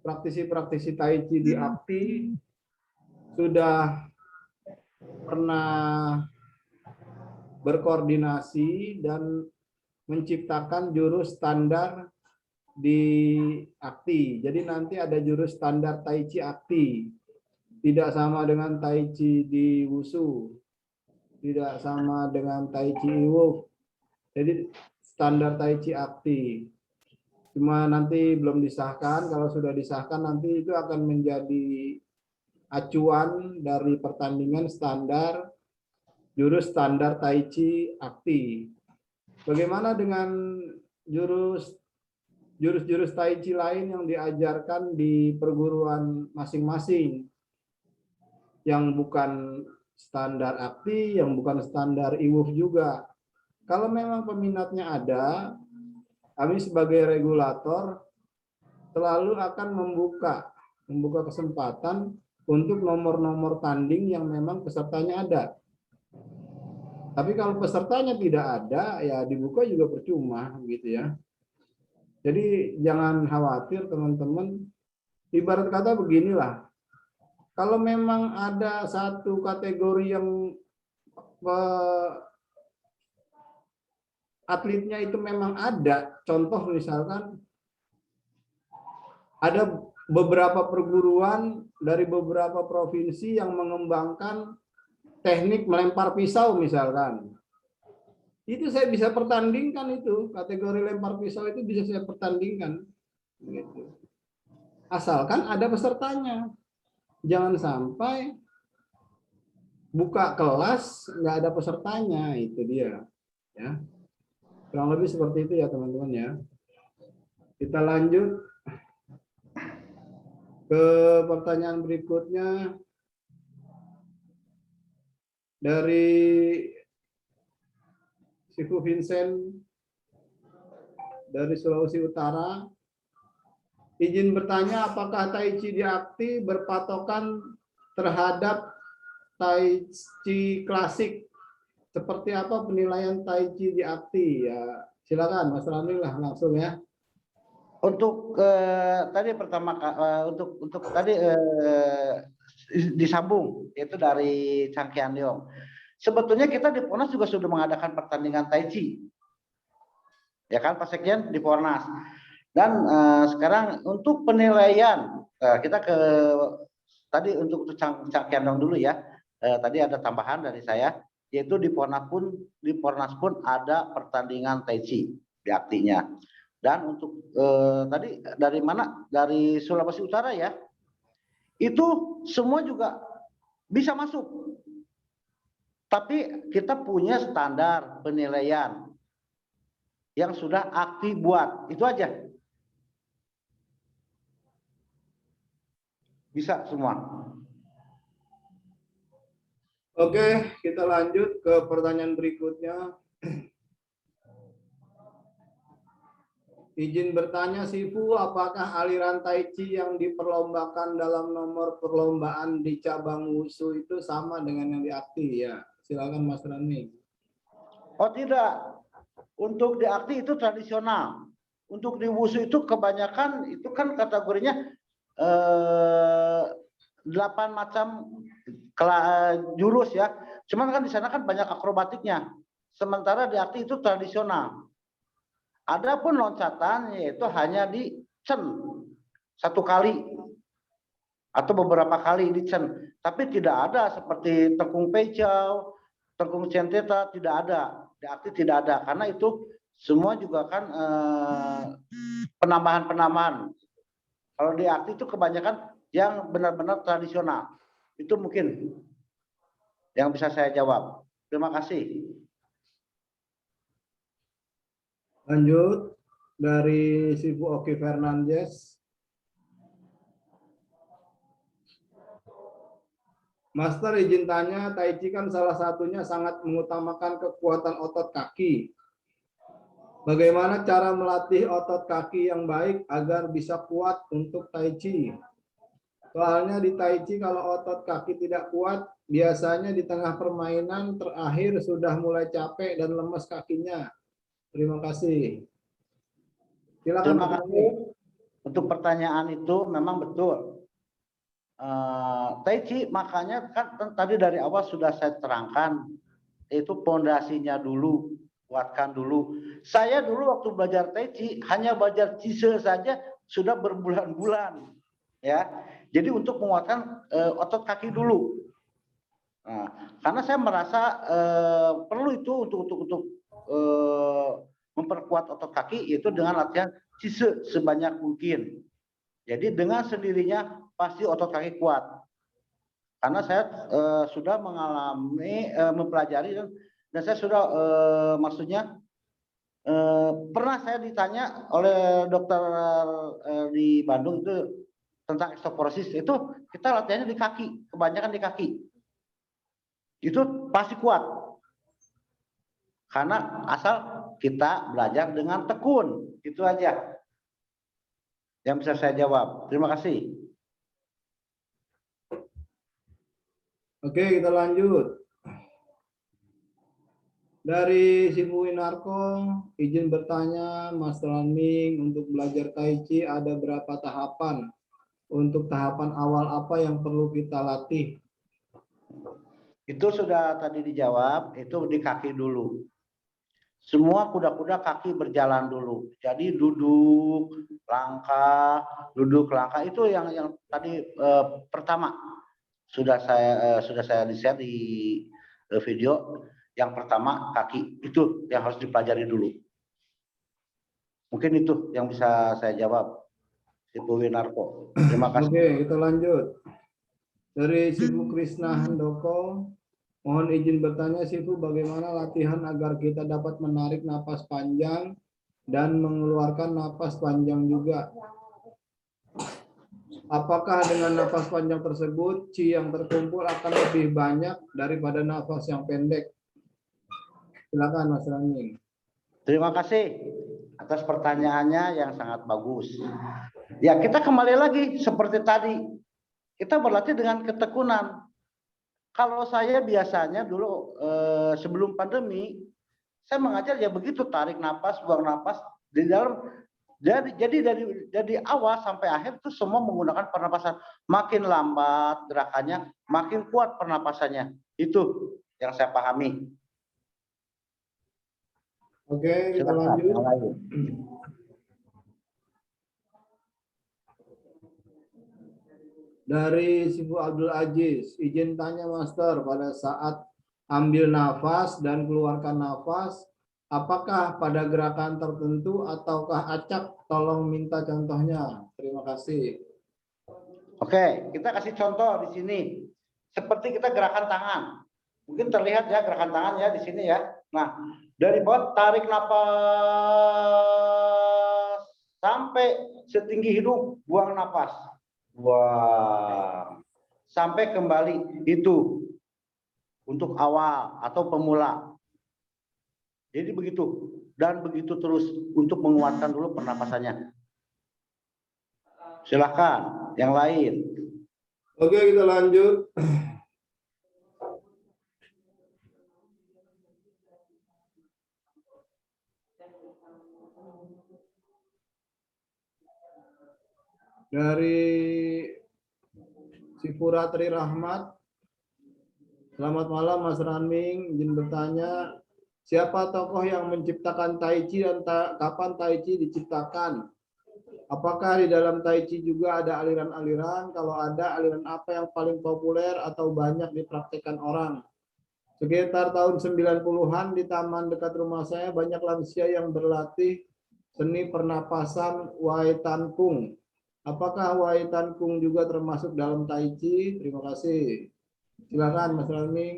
praktisi-praktisi Tai Chi di AKTI sudah pernah berkoordinasi dan menciptakan jurus standar di AKTI. Jadi nanti ada jurus standar Tai Chi AKTI. Tidak sama dengan Tai Chi di Wushu. Tidak sama dengan Tai Chi Iwuf. Jadi standar Tai Chi AKTI. Cuma nanti belum disahkan. Kalau sudah disahkan nanti itu akan menjadi acuan dari pertandingan standar jurus standar Tai Chi AKTI. Bagaimana dengan jurus-jurus Tai Chi lain yang diajarkan di perguruan masing-masing yang bukan standar AKTI, yang bukan standar Iwuf juga? Kalau memang peminatnya ada, kami sebagai regulator selalu akan membuka kesempatan untuk nomor-nomor tanding yang memang pesertanya ada. Tapi kalau pesertanya tidak ada, ya dibuka juga percuma gitu ya. Jadi jangan khawatir teman-teman. Ibarat kata beginilah. Kalau memang ada satu kategori yang atletnya itu memang ada, contoh misalkan ada beberapa perguruan dari beberapa provinsi yang mengembangkan teknik melempar pisau misalkan. Itu saya bisa pertandingkan itu, kategori lempar pisau itu bisa saya pertandingkan. Gitu. Asalkan ada pesertanya. Jangan sampai buka kelas nggak ada pesertanya, itu dia. Ya. Kurang lebih seperti itu ya teman-teman ya. Kita lanjut ke pertanyaan berikutnya dari Sifu Vincent dari Sulawesi Utara. Izin bertanya, apakah Tai Chi di AKTI berpatokan terhadap Tai Chi klasik? Seperti apa penilaian Tai Chi di AKTI? Ya, silakan Mas Rani lah langsung ya. Untuk tadi pertama untuk tadi disambung yaitu dari Changkian Leong. Sebetulnya kita di Pornas juga sudah mengadakan pertandingan Tai Chi. Ya kan Pak Sekjen di Pornas. Dan sekarang untuk penilaian kita ke tadi untuk Changkian Leong dulu ya. Tadi ada tambahan dari saya yaitu di Pornas pun ada pertandingan Tai Chi di AKTI-nya. Dan untuk tadi dari mana? Dari Sulawesi Utara ya. Itu semua juga bisa masuk. Tapi kita punya standar penilaian yang sudah AKTI buat. Itu aja. Bisa semua. Oke, kita lanjut ke pertanyaan berikutnya. Izin bertanya Sifu, apakah aliran Tai Chi yang diperlombakan dalam nomor perlombaan di cabang Wushu itu sama dengan yang di AKTI ya? Silakan Mas Rani. Oh tidak. Untuk di AKTI itu tradisional. Untuk di Wushu itu kebanyakan itu kan kategorinya 8 macam jurus ya. Cuman kan di sana kan banyak akrobatiknya. Sementara di AKTI itu tradisional. Adapun loncatan yaitu hanya di Chen 1 kali. atau beberapa kali dicen, tapi tidak ada seperti tekung pecau, tekung centeta, tidak ada, diakti tidak ada, karena itu semua juga kan penambahan. Kalau diakti itu kebanyakan yang benar-benar tradisional. Itu mungkin yang bisa saya jawab. Terima kasih. Lanjut dari Sifu Oki Fernandes. Master izin tanya, Tai Chi kan salah satunya sangat mengutamakan kekuatan otot kaki. Bagaimana cara melatih otot kaki yang baik agar bisa kuat untuk Tai Chi? Soalnya di Tai Chi kalau otot kaki tidak kuat, biasanya di tengah permainan terakhir sudah mulai capek dan lemas kakinya. Terima kasih. Silakan. Terima kasih. Untuk pertanyaan itu memang betul. Tai Chi makanya kan tadi dari awal sudah saya terangkan, itu pondasinya dulu, kuatkan dulu. Saya dulu waktu belajar Tai Chi hanya belajar Cise saja sudah berbulan-bulan, ya. Jadi untuk menguatkan otot kaki dulu. Nah, karena saya merasa perlu itu untuk memperkuat otot kaki itu dengan latihan Cise sebanyak mungkin. Jadi dengan sendirinya pasti otot kaki kuat. Karena saya sudah mengalami mempelajari dan saya sudah maksudnya pernah saya ditanya oleh dokter di Bandung itu tentang osteoporosis, itu kita latihannya di kaki, kebanyakan di kaki. Itu pasti kuat. Karena asal kita belajar dengan tekun, itu aja yang bisa saya jawab. Terima kasih. Oke, kita lanjut. Dari Sifu Winarko, izin bertanya, Mas Ming, untuk belajar Tai Chi ada berapa tahapan? Untuk tahapan awal apa yang perlu kita latih? Itu sudah tadi dijawab, itu di kaki dulu. Semua kuda-kuda kaki berjalan dulu. Jadi duduk, langkah itu yang tadi pertama sudah saya share di video. Yang pertama kaki, itu yang harus dipelajari dulu. Mungkin itu yang bisa saya jawab. Sifu Winarko. Terima kasih. Oke, kita lanjut. Dari Sifu Krishna Handoko, mohon izin bertanya Sifu, bagaimana latihan agar kita dapat menarik napas panjang dan mengeluarkan napas panjang juga? Apakah dengan napas panjang tersebut, Qi yang terkumpul akan lebih banyak daripada nafas yang pendek? Silakan Mas Rani. Terima kasih atas pertanyaannya yang sangat bagus. Ya, kita kembali lagi seperti tadi. Kita berlatih dengan ketekunan. Kalau saya biasanya dulu sebelum pandemi, saya mengajar ya begitu, tarik napas, buang napas di dalam. Jadi dari awal sampai akhir itu semua menggunakan pernapasan. Makin lambat gerakannya, makin kuat pernapasannya. Itu yang saya pahami. Oke, kita lanjut. Dari Sifu Abdul Aziz, izin tanya Master, pada saat ambil nafas dan keluarkan nafas, apakah pada gerakan tertentu ataukah acak? Tolong minta contohnya. Terima kasih. Oke, kita kasih contoh di sini. Seperti kita gerakan tangan. Mungkin terlihat ya gerakan tangan ya di sini ya. Nah, dari bawah tarik napas sampai setinggi hidung, buang napas. Buang. Sampai kembali, itu untuk awal atau pemula. Jadi begitu, dan begitu terus untuk menguatkan dulu pernapasannya. Silakan yang lain. Oke, kita lanjut. Dari Sifura Tri Rahmat, selamat malam Mas Ranming, izin bertanya, siapa tokoh yang menciptakan Tai Chi dan kapan Tai Chi diciptakan? Apakah di dalam Tai Chi juga ada aliran-aliran? Kalau ada, aliran apa yang paling populer atau banyak dipraktikkan orang? Sekitar tahun 90-an di taman dekat rumah saya banyak lansia yang berlatih seni pernapasan Wai Tan Kung. Apakah Wai Tan Kung juga termasuk dalam Tai Chi? Terima kasih. Silakan Mas Rani.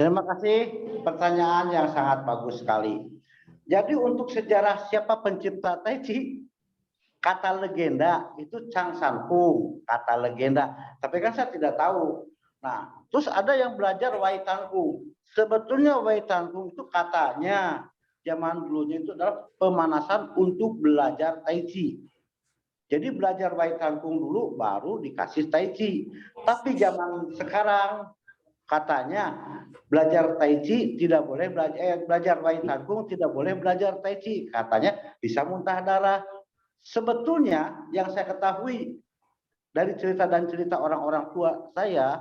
Terima kasih, pertanyaan yang sangat bagus sekali. Jadi untuk sejarah siapa pencipta Tai Chi, kata legenda itu Chang San Kung, kata legenda. Tapi kan saya tidak tahu. Nah, terus ada yang belajar Wai Tan Kung. Sebetulnya Wai Tan Kung itu katanya zaman dulunya itu adalah pemanasan untuk belajar Tai Chi. Jadi belajar Wai Tan Kung dulu baru dikasih Tai Chi. Tapi zaman sekarang katanya belajar Tai Chi tidak boleh belajar Wai Tan Kung tidak boleh belajar Tai Chi. Katanya bisa muntah darah. Sebetulnya yang saya ketahui dari cerita dan cerita orang-orang tua saya,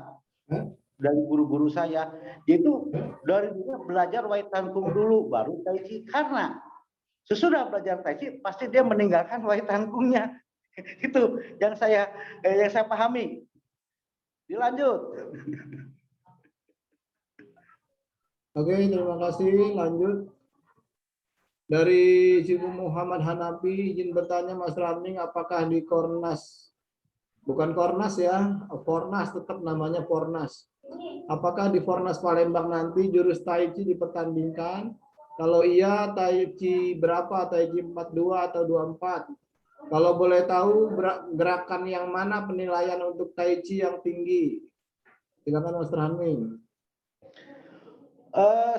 dari guru-guru saya, itu dari dulu belajar Wai Tan Kung dulu, baru Tai Chi. Karena sesudah belajar Tai Chi, pasti dia meninggalkan Wai Tan Kungnya. Itu yang saya pahami. Dilanjut. Oke, terima kasih. Lanjut. Dari Ibu Muhammad Hanafi, izin bertanya Mas Ramling, apakah di Kornas, bukan Kornas ya, Fornas tetap namanya Fornas. Apakah di Fornas Palembang nanti jurus Tai Chi dipertandingkan? Kalau iya, Tai Chi berapa? Tai Chi 42 atau 24? Kalau boleh tahu, gerakan yang mana penilaian untuk Tai Chi yang tinggi? Silakan Mas Ramling.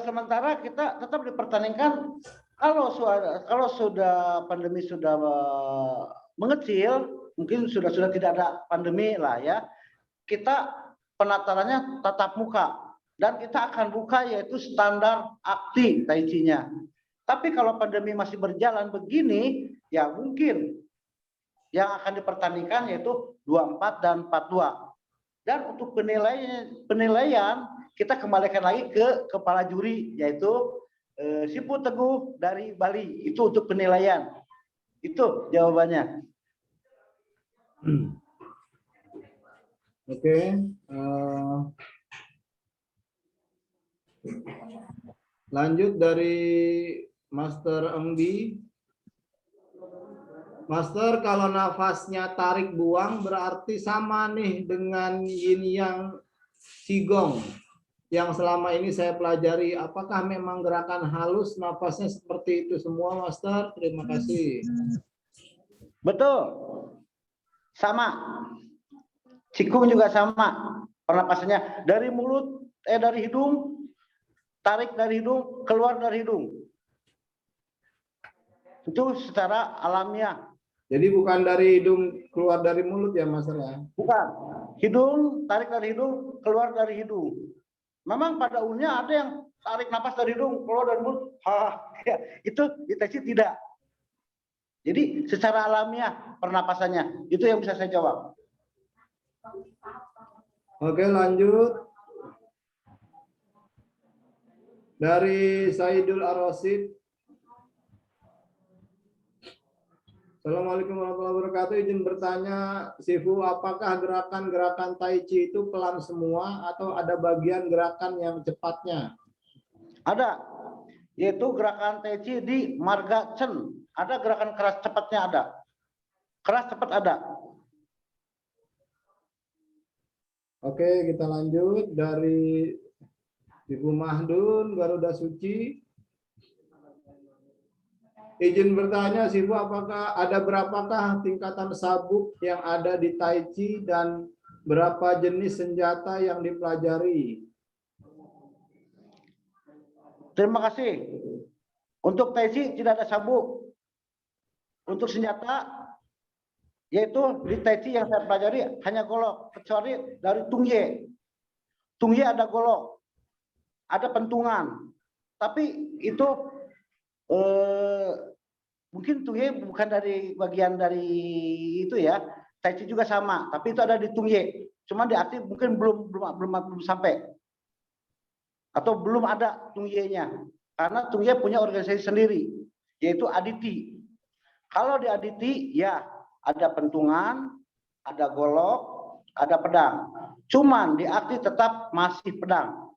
Sementara kita tetap dipertandingkan. Kalau sudah pandemi sudah mengecil, mungkin sudah tidak ada pandemi lah ya, kita penatarannya tatap muka dan kita akan buka yaitu standar akti Tai Chi-nya. Tapi kalau pandemi masih berjalan begini, ya mungkin yang akan dipertandingkan yaitu 24 dan 42. Dan untuk penilaian kita kembalikan lagi ke kepala juri yaitu Sipu Teguh dari Bali. Itu untuk penilaian. Itu jawabannya. Oke. Lanjut dari Master Engdi. Master, kalau nafasnya tarik buang berarti sama nih dengan yin yang qigong yang selama ini saya pelajari. Apakah memang gerakan halus nafasnya seperti itu semua, Master? Terima kasih. Betul. Sama. Qigong juga sama. Pernapasannya dari mulut, dari hidung, tarik dari hidung, keluar dari hidung. Itu secara alamiah. Jadi bukan dari hidung keluar dari mulut ya, Mas? Bukan. Hidung, tarik dari hidung, keluar dari hidung. Memang pada umumnya ada yang tarik napas dari hidung, keluar dari mulut. Ya, itu deteksi tidak. Jadi secara alamiah pernapasannya. Itu yang bisa saya jawab. Oke, lanjut. Dari Saidul Ar-Rasyid. Assalamualaikum warahmatullahi wabarakatuh. Izin bertanya, Sifu, apakah gerakan-gerakan Tai Chi itu pelan semua atau ada bagian gerakan yang cepatnya? Ada, yaitu gerakan Tai Chi di Marga Chen. Ada gerakan keras cepatnya ada. Keras cepat ada. Oke, kita lanjut dari Ibu Mahdun, Garuda Suci. Izin bertanya, Sifu, apakah ada berapakah tingkatan sabuk yang ada di Tai Chi dan berapa jenis senjata yang dipelajari? Terima kasih. Untuk Tai Chi tidak ada sabuk. Untuk senjata, yaitu di Tai Chi yang saya pelajari hanya golok, kecuali dari Tung Ye. Tung Ye ada golok, ada pentungan. Tapi itu mungkin Tung Ye bukan dari bagian dari itu ya. Tai Chi juga sama, tapi itu ada di Tung Ye. Cuma di aktif mungkin belum sampai. Atau belum ada Tung Ye-nya. Karena Tung Ye punya organisasi sendiri, yaitu Aditi. Kalau di aditi ya ada pentungan, ada golok, ada pedang. Cuman di akti tetap masih pedang.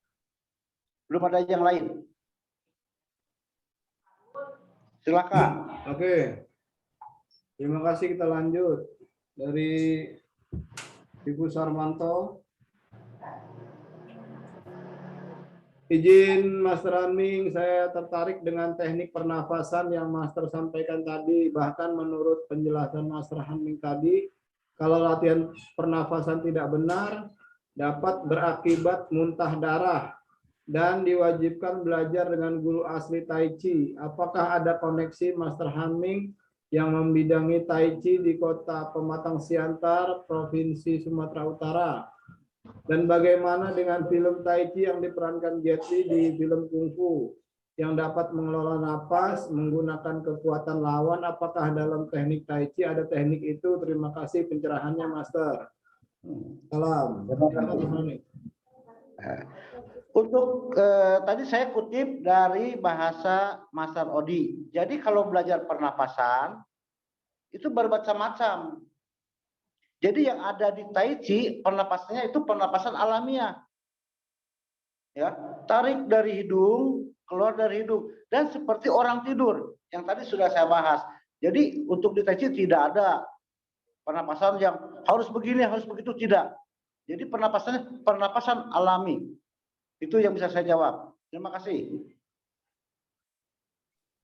Belum ada yang lain. Silakan. Oke. Terima kasih, kita lanjut. Dari Ibu Sarmanto. Izin Master Hanming, saya tertarik dengan teknik pernafasan yang Master sampaikan tadi. Bahkan menurut penjelasan Master Hanming tadi, kalau latihan pernafasan tidak benar, dapat berakibat muntah darah dan diwajibkan belajar dengan guru asli Tai Chi. Apakah ada koneksi Master Hanming yang membidangi Tai Chi di kota Pematang Siantar, Provinsi Sumatera Utara? Dan bagaimana dengan film Tai Chi yang diperankan Jet Li di film Kungfu yang dapat mengelola napas menggunakan kekuatan lawan? Apakah dalam teknik Tai Chi ada teknik itu? Terima kasih pencerahannya, Master. Salam. Untuk tadi saya kutip dari bahasa Master Odi. Jadi kalau belajar pernapasan itu bermacam-macam. Jadi yang ada di Tai Chi pernapasannya itu pernapasan alamiah. Ya, tarik dari hidung, keluar dari hidung, dan seperti orang tidur yang tadi sudah saya bahas. Jadi untuk di Tai Chi tidak ada pernapasan yang harus begini, harus begitu, tidak. Jadi pernapasannya pernapasan alami. Itu yang bisa saya jawab. Terima kasih.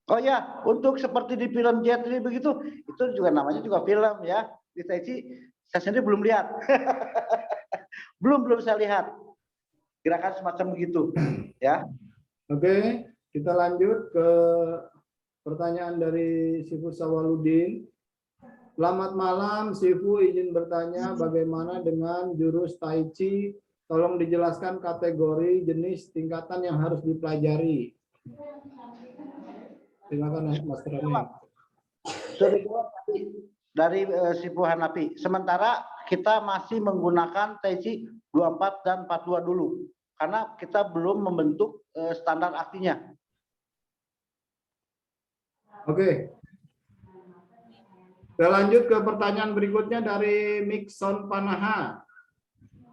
Oh ya, untuk seperti di film Jet Li begitu, itu juga namanya juga film ya. Di Tai Chi saya sendiri belum lihat. belum saya lihat gerakan semacam begitu ya. Oke, kita lanjut ke pertanyaan dari Sifu Sawaludin. Selamat malam, Sifu, izin bertanya bagaimana dengan jurus Tai Chi? Tolong dijelaskan kategori, jenis, tingkatan yang harus dipelajari. Silakan, Mas Rani. Sudah jawab tadi dari Sifu Hanafi. Sementara kita masih menggunakan Tai Chi 24 dan 42 dulu. Karena kita belum membentuk standar aktinya. Oke. Kita lanjut ke pertanyaan berikutnya dari Mikson Panaha,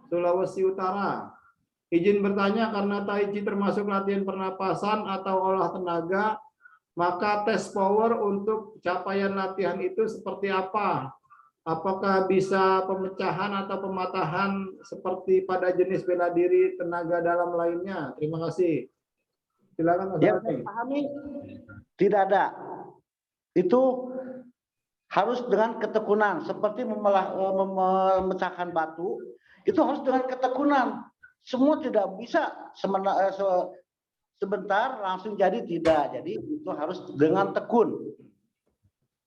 Sulawesi Utara. Izin bertanya, karena Tai Chi termasuk latihan pernapasan atau olah tenaga, maka tes power untuk capaian latihan itu seperti apa? Apakah bisa pemecahan atau pematahan seperti pada jenis bela diri tenaga dalam lainnya? Terima kasih. Silakan, Mas. Yang saya pahami tidak ada. Itu harus dengan ketekunan, seperti memecahkan batu, itu harus dengan ketekunan. Semua tidak bisa sebentar langsung jadi, tidak. Jadi itu harus dengan tekun.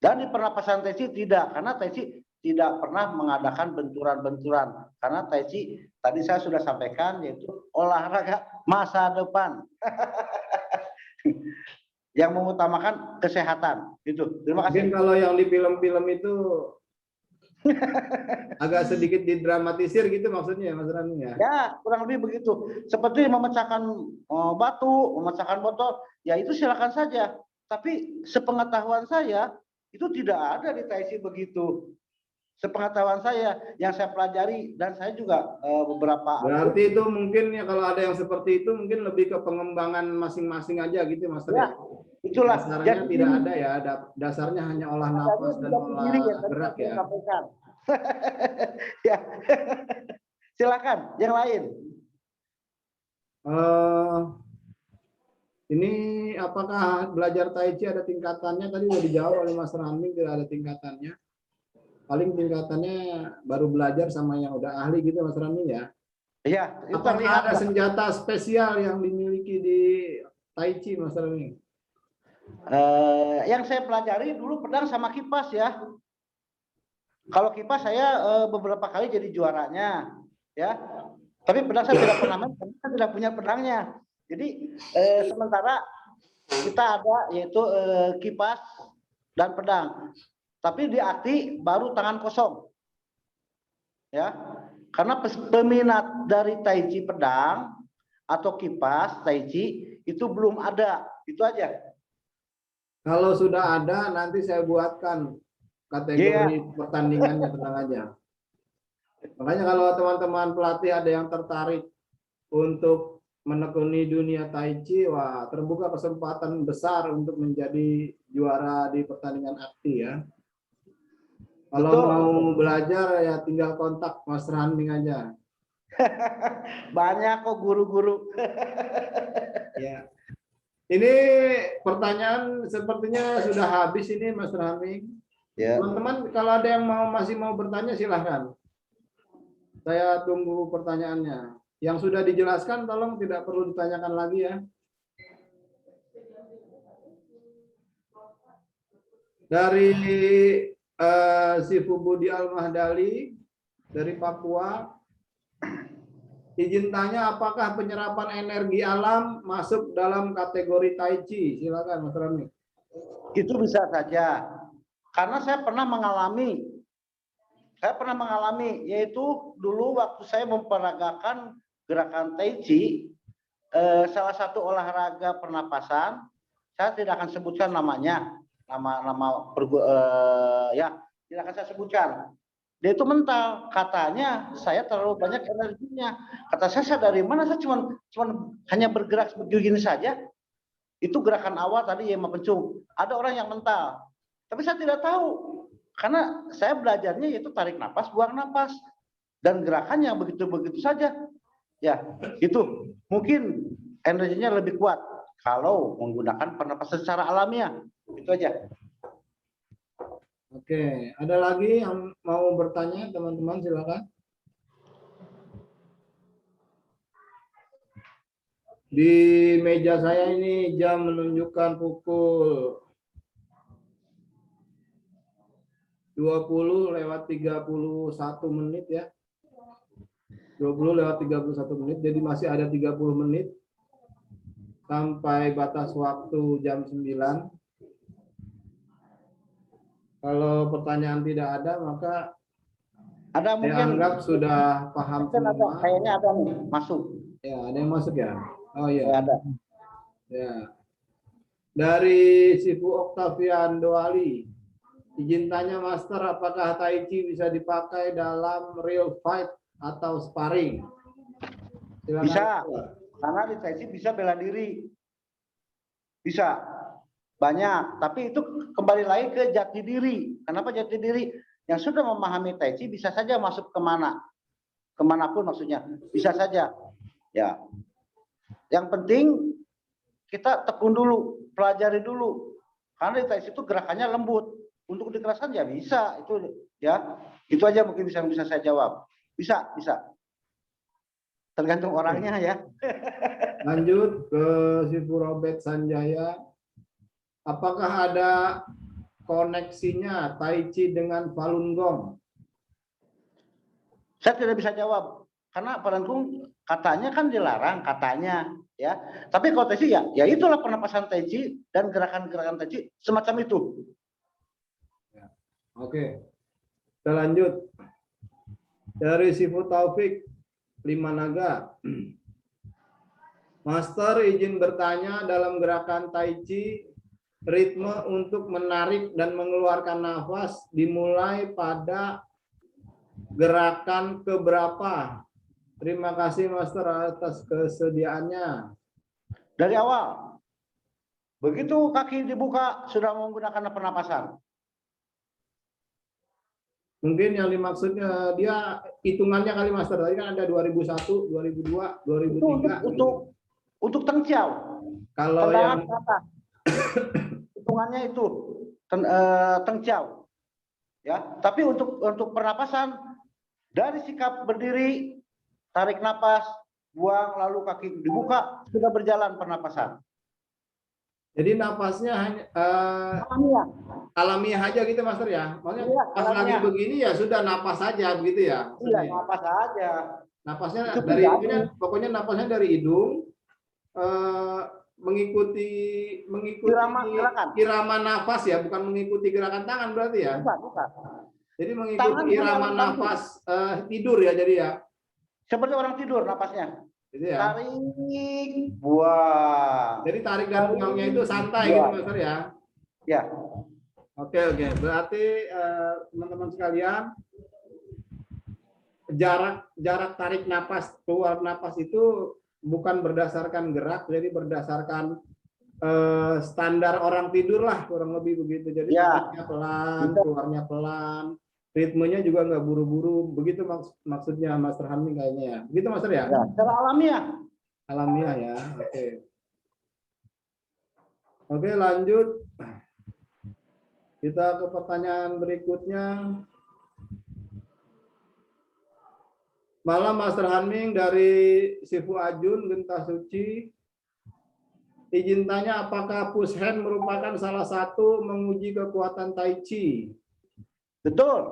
Dan di pernapasan Tai Chi tidak, karena Tai Chi tidak pernah mengadakan benturan-benturan. Karena Tai Chi tadi saya sudah sampaikan, yaitu olahraga masa depan. Yang mengutamakan kesehatan. Itu. Terima kasih. Mungkin kalau yang di film-film itu agak sedikit didramatisir gitu maksudnya, Mas Rani ya? Ya, kurang lebih begitu. Seperti memecahkan batu, memecahkan botol, ya itu silakan saja. Tapi sepengetahuan saya, itu tidak ada di Tai Chi begitu. Sepengetahuan saya, yang saya pelajari, dan saya juga beberapa... Berarti itu mungkin ya, kalau ada yang seperti itu, mungkin lebih ke pengembangan masing-masing aja gitu, Mas. Ya, itulah. Dasarnya jadi, tidak ada ya, dasarnya hanya olah nafas dan olah gerak ya. Ya. Silakan, yang lain. Ini apakah belajar Tai Chi ada tingkatannya? Tadi sudah dijawab oleh Mas Rani, tidak ada tingkatannya. Paling tingkatannya baru belajar sama yang udah ahli gitu, Mas Rani ya. Iya. Apakah ada senjata spesial yang dimiliki di Tai Chi, Mas Rani? Yang saya pelajari dulu pedang sama kipas ya. Kalau kipas saya beberapa kali jadi juaranya, ya. Tapi pedang saya tidak pernah main karena saya tidak punya pedangnya. Jadi sementara kita ada yaitu kipas dan pedang. Tapi di akti baru tangan kosong, ya. Karena peminat dari Tai Chi pedang atau kipas Tai Chi itu belum ada. Itu aja. Kalau sudah ada, nanti saya buatkan kategori pertandingannya, tenang aja. Makanya kalau teman-teman pelatih ada yang tertarik untuk menekuni dunia Tai Chi, wah terbuka kesempatan besar untuk menjadi juara di pertandingan akti ya. Kalau Betul. mau belajar ya tinggal kontak Mas Ranming aja. Banyak kok guru-guru. Ya. Ini pertanyaan sepertinya sudah habis ini Mas Ranming. Ya. Teman-teman kalau ada yang masih mau bertanya silahkan. Saya tunggu pertanyaannya. Yang sudah dijelaskan tolong tidak perlu ditanyakan lagi ya. Dari Sifu Budi Al-Mahdali dari Papua. Izin tanya apakah penyerapan energi alam masuk dalam kategori Tai Chi? Silakan Mas Rami. Itu bisa saja. Karena saya pernah mengalami yaitu dulu waktu saya memperagakan gerakan Tai Chi, salah satu olahraga pernapasan, saya tidak akan sebutkan namanya, ya tidak akan saya sebutkan. Dia itu mental, katanya saya terlalu banyak energinya. Kata saya dari mana? Saya cuma hanya bergerak begini saja. Itu gerakan awal tadi Yema Pencung. Ada orang yang mental, tapi saya tidak tahu karena saya belajarnya yaitu tarik nafas, buang nafas, dan gerakannya begitu-begitu saja. Ya, itu mungkin energinya lebih kuat kalau menggunakan pernapasan secara alamiah. Itu aja. Oke, ada lagi yang mau bertanya teman-teman silakan. Di meja saya ini jam menunjukkan pukul 20:31 menit ya. 20:31, jadi masih ada 30 menit sampai batas waktu jam 9. Kalau pertanyaan tidak ada, maka ada mungkin dianggap sudah paham semua. Kayaknya ada nih masuk. Ya, ada yang masuk ya. Oh iya. Ya, ada. Ya. Dari Sifu Octavian Doali, izin tanya Master, apakah Tai Chi bisa dipakai dalam real fight atau sparring? Silakan. Bisa, karena di Tai Chi bisa bela diri. Bisa. Banyak, tapi itu kembali lagi ke jati diri. Kenapa jati diri? Yang sudah memahami Tai Chi bisa saja masuk kemanapun maksudnya, bisa saja. Ya, yang penting kita tekun dulu, pelajari dulu. Karena di Tai Chi itu gerakannya lembut. Untuk dikeraskan ya bisa, itu ya. Itu aja mungkin bisa saya jawab. Bisa. Tergantung orangnya ya. Lanjut ke Sifu Robert Sanjaya. Apakah ada koneksinya Tai Chi dengan Falun Gong? Saya tidak bisa jawab karena Falun Gong katanya kan dilarang katanya ya. Tapi kalau Tai Chi ya itulah pernapasan Tai Chi dan gerakan-gerakan Tai Chi semacam itu. Oke. Kita lanjut. Dari Sifu Taufik Limanaga. Master izin bertanya, dalam gerakan Tai Chi ritme untuk menarik dan mengeluarkan nafas dimulai pada gerakan keberapa? Terima kasih Master atas kesediaannya. Dari awal. Begitu kaki dibuka sudah menggunakan pernapasan. Mungkin yang dimaksudnya dia hitungannya kali Master. Tadi kan ada 2001, 2002, 2003. Untuk tengciau. Kalau yang hitungannya itu tengciau. Ya, tapi untuk pernapasan dari sikap berdiri, tarik napas, buang, lalu kaki dibuka, sudah berjalan pernapasan. Jadi napasnya hanya alamiah aja gitu Master ya. Maksudnya iya, pas lagi begini ya sudah napas saja begitu ya. Iya, napas aja. Napasnya dari pokoknya napasnya dari hidung mengikuti irama nafas ya, bukan mengikuti gerakan tangan berarti ya. Bukan. Jadi mengikuti irama nafas tidur ya jadi ya. Seperti orang tidur napasnya. Gitu ya. Tarik, buang. Jadi tarik dan buangnya itu santai gitu Master ya. Ya. Oke. Berarti teman-teman sekalian, jarak tarik napas, keluar napas itu bukan berdasarkan gerak, jadi berdasarkan standar orang tidur lah, kurang lebih begitu. Jadi Ya. tariknya pelan, keluarnya pelan, ritmenya juga nggak buru-buru. Begitu maksudnya Master Haming kayaknya ya. Begitu Master ya? Ya, secara alamiah. Alamiah ya. Oke, lanjut. Kita ke pertanyaan berikutnya. Malam Master Haming dari Sifu Ajun, Genta Suci. Izin tanya, apakah push hand merupakan salah satu menguji kekuatan Tai Chi? Betul.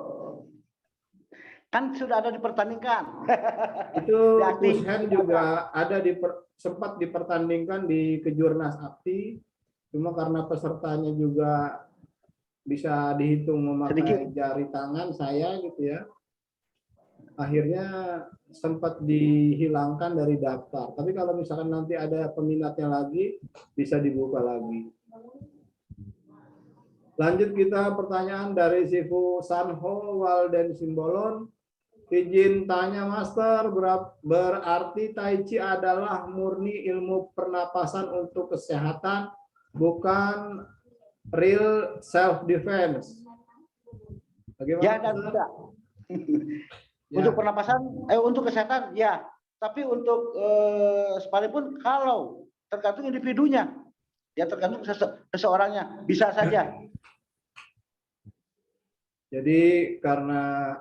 Kan sudah ada dipertandingkan. Itu Di push hand juga ada sempat dipertandingkan di Kejurnas Akti. Cuma karena pesertanya juga bisa dihitung memakai sedikit. jari tangan saya gitu ya. Akhirnya sempat dihilangkan dari daftar. Tapi kalau misalkan nanti ada peminatnya lagi, bisa dibuka lagi. Lanjut kita pertanyaan dari Sifu Sanho Walden Simbolon. Izin tanya Master, berarti Tai Chi adalah murni ilmu pernapasan untuk kesehatan, bukan real self defense. Bagaimana? Ya dan tidak. Untuk pernapasan, untuk kesehatan, ya. Tapi untuk sekalipun kalau tergantung individunya, ya tergantung seseorangnya, bisa saja. Jadi karena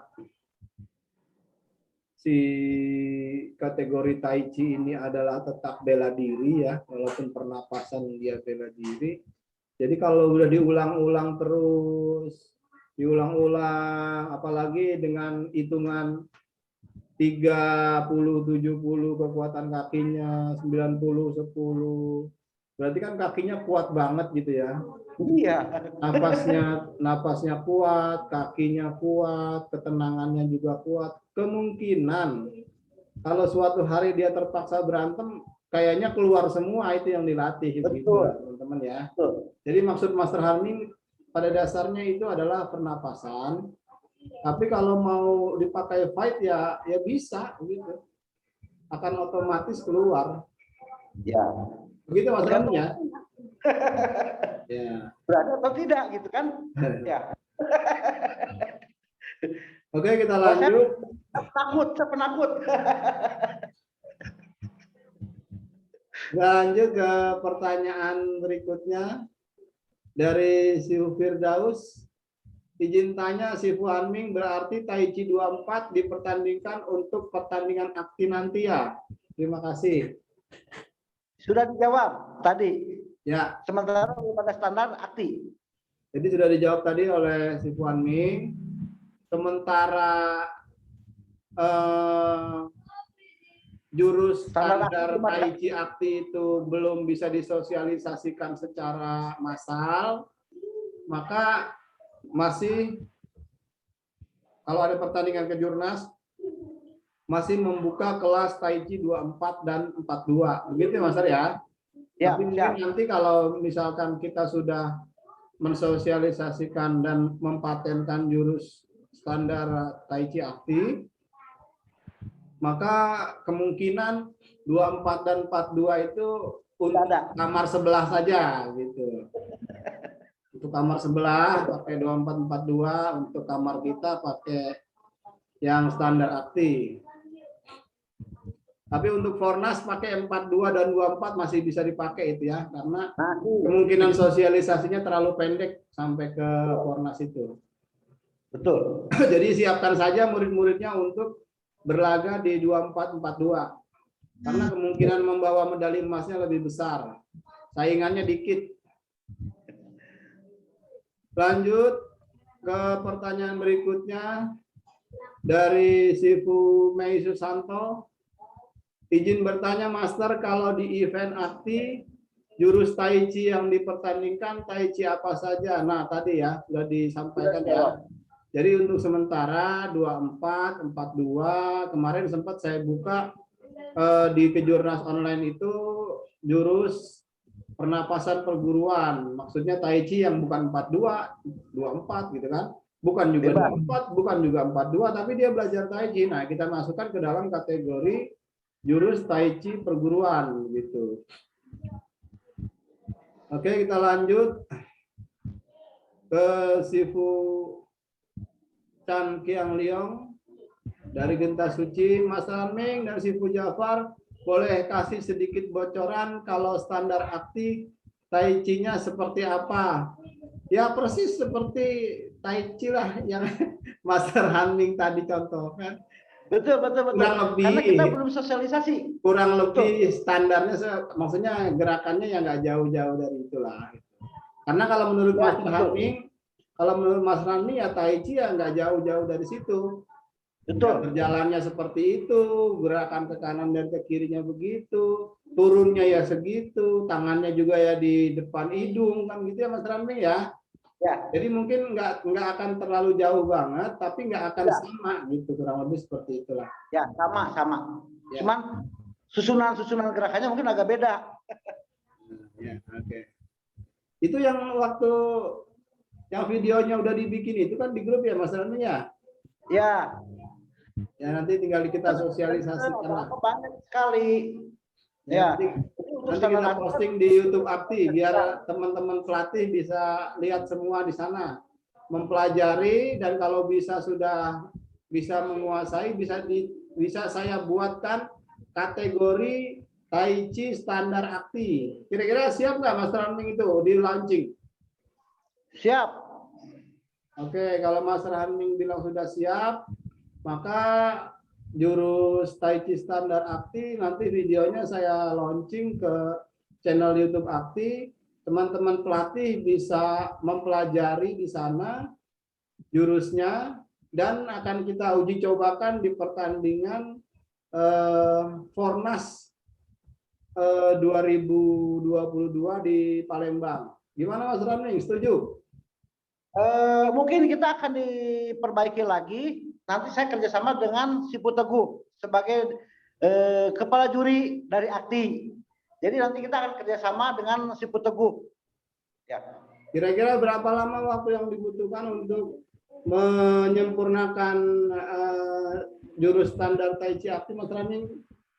si kategori Tai Chi ini adalah tetap bela diri ya, walaupun pernapasan dia bela diri. Jadi kalau udah diulang-ulang terus, apalagi dengan hitungan 30-70 kekuatan kakinya, 90-10, berarti kan kakinya kuat banget gitu ya. Iya. Napasnya kuat, kakinya kuat, ketenangannya juga kuat. Kemungkinan kalau suatu hari dia terpaksa berantem, kayaknya keluar semua itu yang dilatih gitu, teman-teman ya. Betul. Jadi maksud Master Haming pada dasarnya itu adalah pernapasan. Tapi kalau mau dipakai fight ya bisa gitu. Akan otomatis keluar. Ya. Begitu Master Haming ya. Ya. Berada atau tidak gitu kan? Ya. Oke, kita lanjut. Saya penakut. Lanjut ke pertanyaan berikutnya dari Sifu Firdaus. Izin tanya, Sifu Hanming, berarti Tai Chi 24 dipertandingkan untuk pertandingan akti nanti ya? Terima kasih. Sudah dijawab tadi. Ya. Sementara pada standar akti. Jadi sudah dijawab tadi oleh Sifu Hanming. Sementara jurus standar Tai Chi akti itu belum bisa disosialisasikan secara massal, maka masih kalau ada pertandingan kejurnas masih membuka kelas Tai Chi 24 dan 42. Begitu Mas ya? Ya. Tapi mungkin nanti kalau misalkan kita sudah mensosialisasikan dan mempatenkan jurus standar Tai Chi akti, maka kemungkinan 24 dan 42 itu untuk kamar sebelah saja gitu. Untuk kamar sebelah pakai 24 42, untuk kamar kita pakai yang standar akti. Tapi untuk Fornas pakai 42 dan 24 masih bisa dipakai itu ya, karena kemungkinan sosialisasinya terlalu pendek sampai ke Fornas itu. Betul. Jadi siapkan saja murid-muridnya untuk berlaga di 24-42. Karena kemungkinan membawa medali emasnya lebih besar. Saingannya dikit. Lanjut ke pertanyaan berikutnya dari Sifu Mei Susanto. Izin bertanya Master, kalau di event akti jurus Tai Chi yang dipertandingkan Tai Chi apa saja? Nah tadi ya sudah disampaikan ya. Jadi untuk sementara 24, 42 kemarin sempat saya buka di Kejurnas online itu jurus pernapasan perguruan. Maksudnya Tai Chi yang bukan 42, 24 gitu kan. Bukan juga Bebas. 24, bukan juga 42, tapi dia belajar Tai Chi. Nah, kita masukkan ke dalam kategori jurus Tai Chi perguruan gitu. Oke, kita lanjut ke Sifu Chan Kiang Leong dari Genta Suci. Mas Raming dan Sifu Jafar, boleh kasih sedikit bocoran kalau standar akti Tai Chi-nya seperti apa? Ya persis seperti Tai Chi lah yang Master Hanming tadi contohkan. Betul. Kurang lebih. Karena kita belum sosialisasi. Kurang lebih standarnya, maksudnya gerakannya yang nggak jauh-jauh dari itulah. Karena kalau menurut Ya, Master betul. Hanming, kalau menurut Mas Hanming ya Tai Chi ya nggak jauh-jauh dari situ. Betul. Berjalannya seperti itu, gerakan ke kanan dan ke kirinya begitu, turunnya ya segitu, tangannya juga ya di depan hidung kan gitu ya Mas Ramli ya. Ya. Jadi mungkin nggak akan terlalu jauh banget, tapi nggak akan Ya. sama gitu, kurang lebih seperti itulah. Ya, sama. Ya. Cuman susunan gerakannya mungkin agak beda. Ya, oke. Itu yang waktu yang videonya udah dibikin itu kan di grup ya Mas Ramli ya. Ya. Ya nanti tinggal kita sosialisasikan lah. Banyak sekali. Ya, Ya. nanti kita posting di YouTube Akti biar teman-teman pelatih bisa lihat semua di sana, mempelajari, dan kalau bisa sudah bisa menguasai bisa saya buatkan kategori Tai Chi standar Akti. Kira-kira siap nggak Mas Ranming itu di launching? Siap. Oke, kalau Mas Ranming bilang sudah siap, maka jurus Tai Chi standar Akti nanti videonya saya launching ke channel YouTube Akti. Teman-teman pelatih bisa mempelajari di sana jurusnya dan akan kita uji cobakan di pertandingan Fornas 2022 di Palembang. Gimana Mas Ramling? Setuju? Mungkin kita akan diperbaiki lagi. Nanti saya kerjasama dengan Sifu Teguh sebagai kepala juri dari Akti. Jadi nanti kita akan kerjasama dengan Sifu Teguh. Ya. Kira-kira berapa lama waktu yang dibutuhkan untuk menyempurnakan jurus standar Tai Chi Akti, Mas Raming?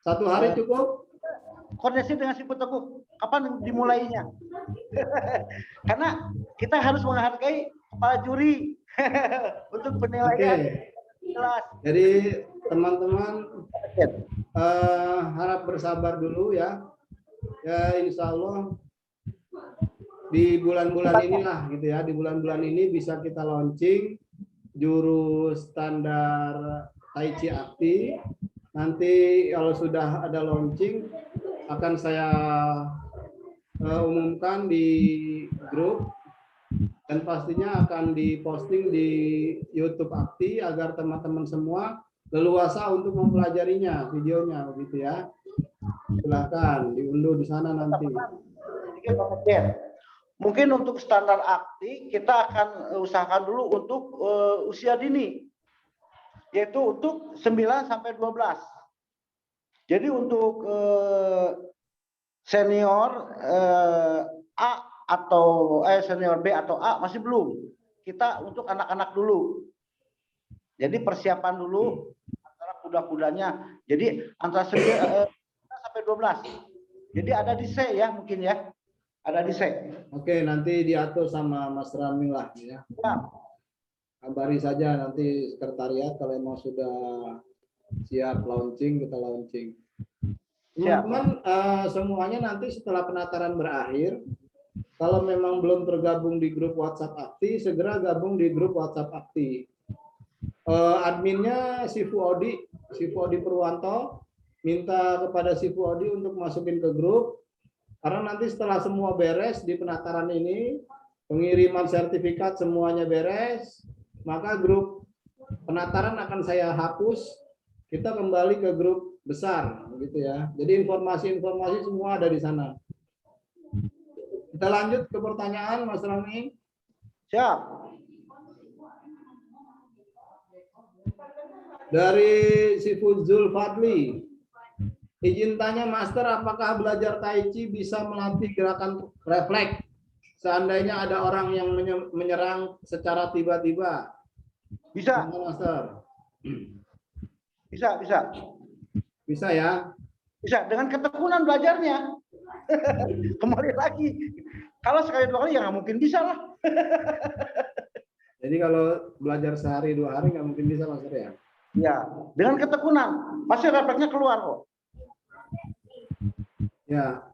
1 hari cukup? Koordinasi dengan Sifu Teguh. Kapan dimulainya? Karena kita harus menghargai kepala juri untuk penilaian. Oke. Jelas. Jadi teman-teman harap bersabar dulu ya. Ya insya Allah di bulan-bulan inilah gitu ya. Di bulan-bulan ini bisa kita launching jurus standar Tai Chi Akti. Nanti kalau sudah ada launching akan saya umumkan di grup dan pastinya akan diposting di YouTube Akti agar teman-teman semua leluasa untuk mempelajarinya videonya begitu ya. Silakan diunduh di sana nanti. Mungkin untuk standar Akti kita akan usahakan dulu untuk usia dini, yaitu untuk 9 sampai 12. Jadi untuk senior A atau senior B atau A masih belum. Kita untuk anak-anak dulu. Jadi persiapan dulu antara kuda-kudanya. Jadi antara 9 sampai 12. Jadi ada di C ya mungkin ya. Ada di C. Oke, nanti diatur sama Mas Raming lah ya. Ya. Kabari saja nanti sekretariat kalau memang sudah siap launching, kita launching. Teman-teman semuanya nanti setelah penataran berakhir, kalau memang belum tergabung di grup WhatsApp Akti, segera gabung di grup WhatsApp Akti. Adminnya Sifu Odi Purwanto, minta kepada Sifu Odi untuk masukin ke grup, karena nanti setelah semua beres di penataran ini, pengiriman sertifikat semuanya beres, maka grup penataran akan saya hapus, kita kembali ke grup besar, gitu ya. Jadi informasi-informasi semua ada di sana. Kita lanjut ke pertanyaan, Mas Rami. Siap. Dari Sifu Zulfadli. Izin tanya Master, apakah belajar Tai Chi bisa melatih gerakan refleks? Seandainya ada orang yang menyerang secara tiba-tiba. Bisa, Master. bisa. Bisa ya? Bisa, dengan ketekunan belajarnya. Kembali lagi. Kalau sekali dua kali ya nggak mungkin bisa lah. Jadi kalau belajar sehari 2 hari nggak mungkin bisa Master ya? Ya, dengan ketekunan pasti refleksnya keluar kok. Ya.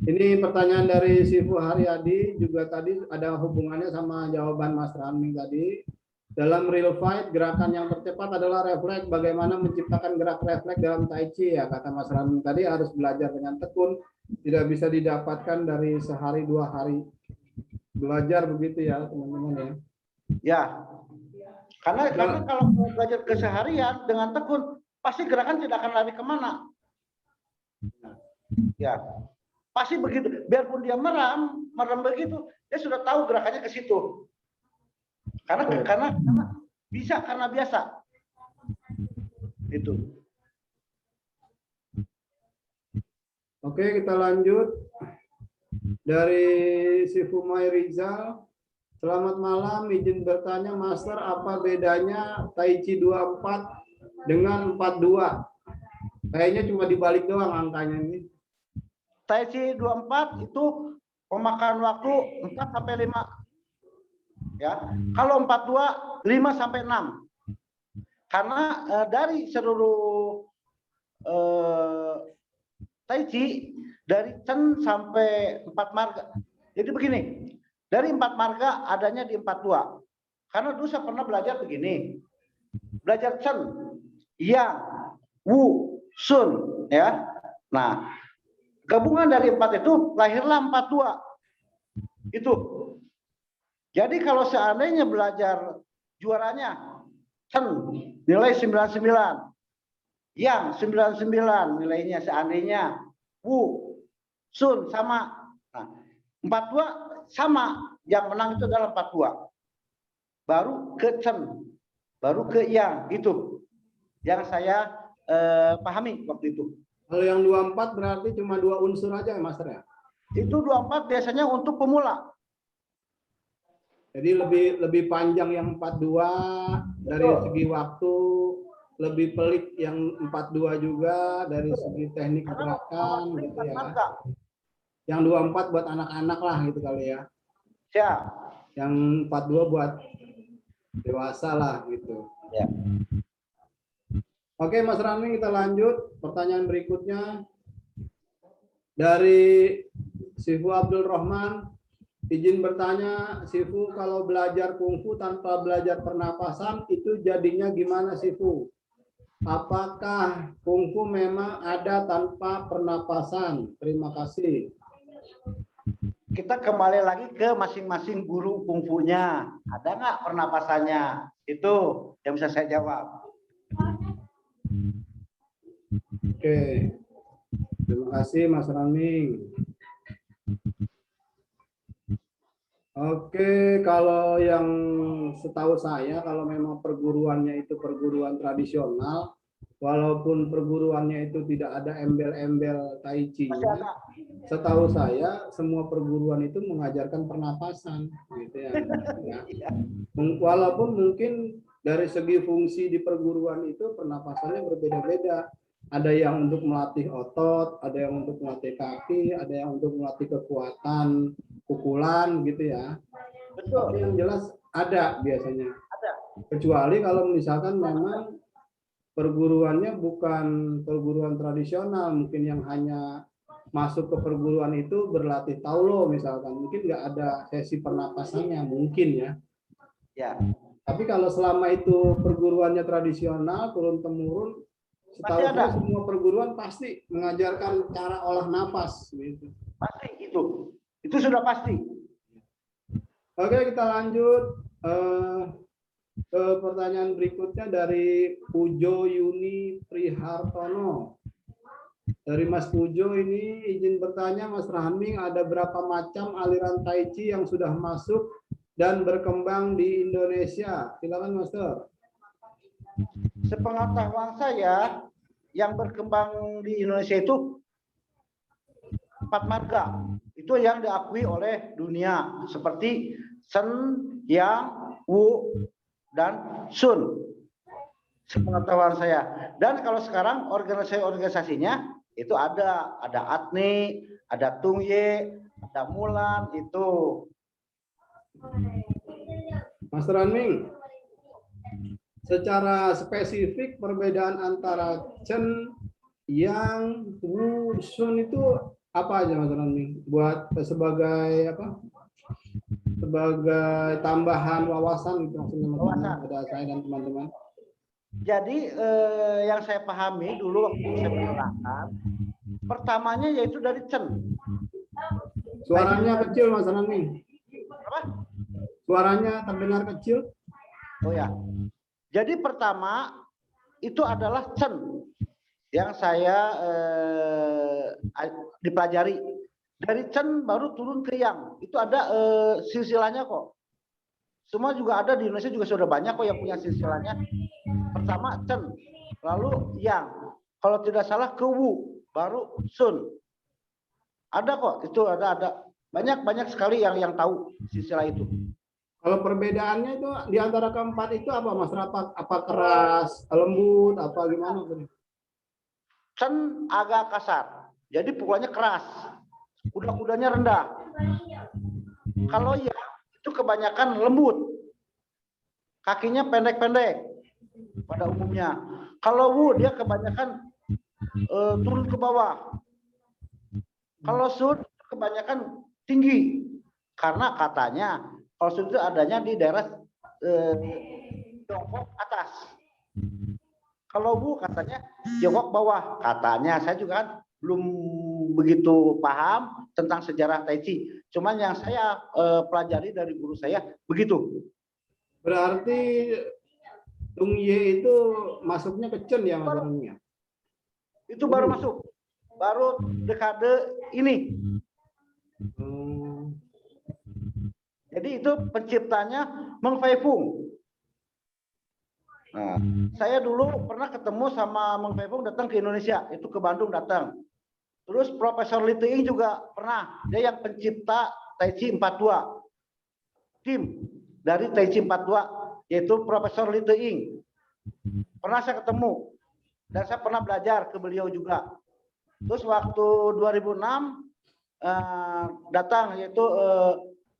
Ini pertanyaan dari Sifu Haryadi juga tadi ada hubungannya sama jawaban Mas Raming tadi. Dalam real fight, gerakan yang tercepat adalah refleks. Bagaimana menciptakan gerak refleks dalam Tai Chi ya, kata Mas Raming tadi harus belajar dengan tekun. Tidak bisa didapatkan dari sehari 2 hari. Belajar begitu ya teman-teman ya. Ya, karena kalau belajar keseharian dengan tekun, pasti gerakan tidak akan lari kemana. Ya, pasti begitu. Biarpun dia merem begitu, dia sudah tahu gerakannya ke situ. Karena bisa, karena biasa. Itu. Oke, kita lanjut. Dari Sifu Mai Rizal. Selamat malam, izin bertanya Master, apa bedanya Tai Chi 24 dengan 42? Kayaknya cuma dibalik doang angkanya ini. Tai Chi 24 itu pemakan waktu 4 sampai 5. Ya. Kalau 42 5 sampai 6. Karena dari seluruh Tai Chi dari Chen sampai 4 marga. Jadi begini, dari 4 marga adanya di 42. Karena dulu saya pernah belajar begini. Belajar Chen, Yang, Wu, Sun, ya. Nah, gabungan dari 4 itu lahirlah 42. Itu. Jadi kalau seandainya belajar juaranya Chen nilai 99. Yang 99 nilainya seandainya, Wu, Sun sama. Nah, 42 sama, yang menang itu adalah 42. Baru ke Chen, baru ke Yang, itu yang saya pahami waktu itu. Kalau yang 24 berarti cuma 2 unsur aja ya Master ya? Itu 24 biasanya untuk pemula. Jadi lebih panjang yang 42 dari segi waktu, lebih pelik yang 42 juga dari segi teknik gerakan gitu ya. Yang 24 buat anak-anak lah gitu kali ya. Ya. Yang 42 buat dewasa lah gitu. Ya. Oke Mas Rami, kita lanjut. Pertanyaan berikutnya dari Sifu Abdul Rahman. Izin bertanya, Sifu, kalau belajar kungfu tanpa belajar pernapasan itu jadinya gimana Sifu? Apakah kungfu memang ada tanpa pernapasan? Terima kasih. Kita kembali lagi ke masing-masing guru kungfunya. Ada nggak pernapasannya? Itu yang bisa saya jawab. Oke. Terima kasih Mas Rami. Oke, kalau yang setahu saya, kalau memang perguruannya itu perguruan tradisional, walaupun perguruannya itu tidak ada embel-embel Tai Chi-nya, setahu saya semua perguruan itu mengajarkan pernapasan, gitu ya. Walaupun mungkin dari segi fungsi di perguruan itu pernapasannya berbeda-beda. Ada yang untuk melatih otot, ada yang untuk melatih kaki, ada yang untuk melatih kekuatan pukulan gitu ya. Betul. Tapi yang jelas ada biasanya. Ada. Kecuali kalau misalkan memang perguruannya bukan perguruan tradisional, mungkin yang hanya masuk ke perguruan itu berlatih taulo misalkan, mungkin nggak ada sesi pernapasannya mungkin ya. Ya. Tapi kalau selama itu perguruannya tradisional turun temurun, setahu saya semua perguruan pasti mengajarkan cara olah napas gitu. Pasti itu sudah pasti. Oke, kita lanjut ke pertanyaan berikutnya dari Pujo Yuni Prihartono. Dari Mas Pujo ini izin bertanya Mas Rahming, ada berapa macam aliran Tai Chi yang sudah masuk dan berkembang di Indonesia? Silakan Master. Sepengetahuan saya yang berkembang di Indonesia itu 4 marga. Itu yang diakui oleh dunia seperti Shen, Yang, Wu, dan Sun. Sepengetahuan saya. Dan kalau sekarang organisasinya itu ada ATNI, ada Tung Ye, ada Mulan itu. Mas Ranming, secara spesifik perbedaan antara Chen, Yang, Wu, Sun itu apa aja Mas Ranming? Buat sebagai apa? Sebagai tambahan wawasan gitu maksudnya ada saya dan teman-teman. Jadi yang saya pahami dulu waktu saya menerangkan, pertamanya yaitu dari Chen. Suaranya kecil Mas Ranming. Apa? Suaranya terdengar kecil. Oh ya. Jadi pertama itu adalah Chen yang saya dipelajari. Dari Chen baru turun ke Yang. Itu ada silsilahnya kok. Semua juga ada di Indonesia juga sudah banyak kok yang punya silsilahnya. Pertama Chen, lalu Yang. Kalau tidak salah ke Wu, baru Sun. Ada kok, itu ada. Banyak sekali yang tahu silsilah itu. Kalau perbedaannya itu di antara keempat itu apa Mas Rapat? Apa keras, lembut, apa gimana? Chen agak kasar, jadi pukulannya keras. Kuda-kudanya rendah. Kalau Yang itu kebanyakan lembut. Kakinya pendek-pendek pada umumnya. Kalau Wu dia kebanyakan turun ke bawah. Kalau Sun kebanyakan tinggi. Karena katanya kalau Sun itu adanya di daerah Tiongkok atas. Kalau Wu katanya Tiongkok bawah. Katanya saya juga kan belum begitu paham tentang sejarah Tai Chi. Cuman yang saya pelajari dari guru saya begitu. Berarti Tung Ye itu masuknya ke Chen ya Mas Ranming? Itu baru masuk. Baru dekade ini. Jadi itu penciptanya Meng Fei Fung. Nah, saya dulu pernah ketemu sama Meng Fei Fung datang ke Indonesia, itu ke Bandung datang. Terus Profesor Li Ting juga pernah, dia yang pencipta Tai Chi 42. Tim dari Tai Chi 42 yaitu Profesor Li Ting. Pernah saya ketemu dan saya pernah belajar ke beliau juga. Terus waktu 2006 datang yaitu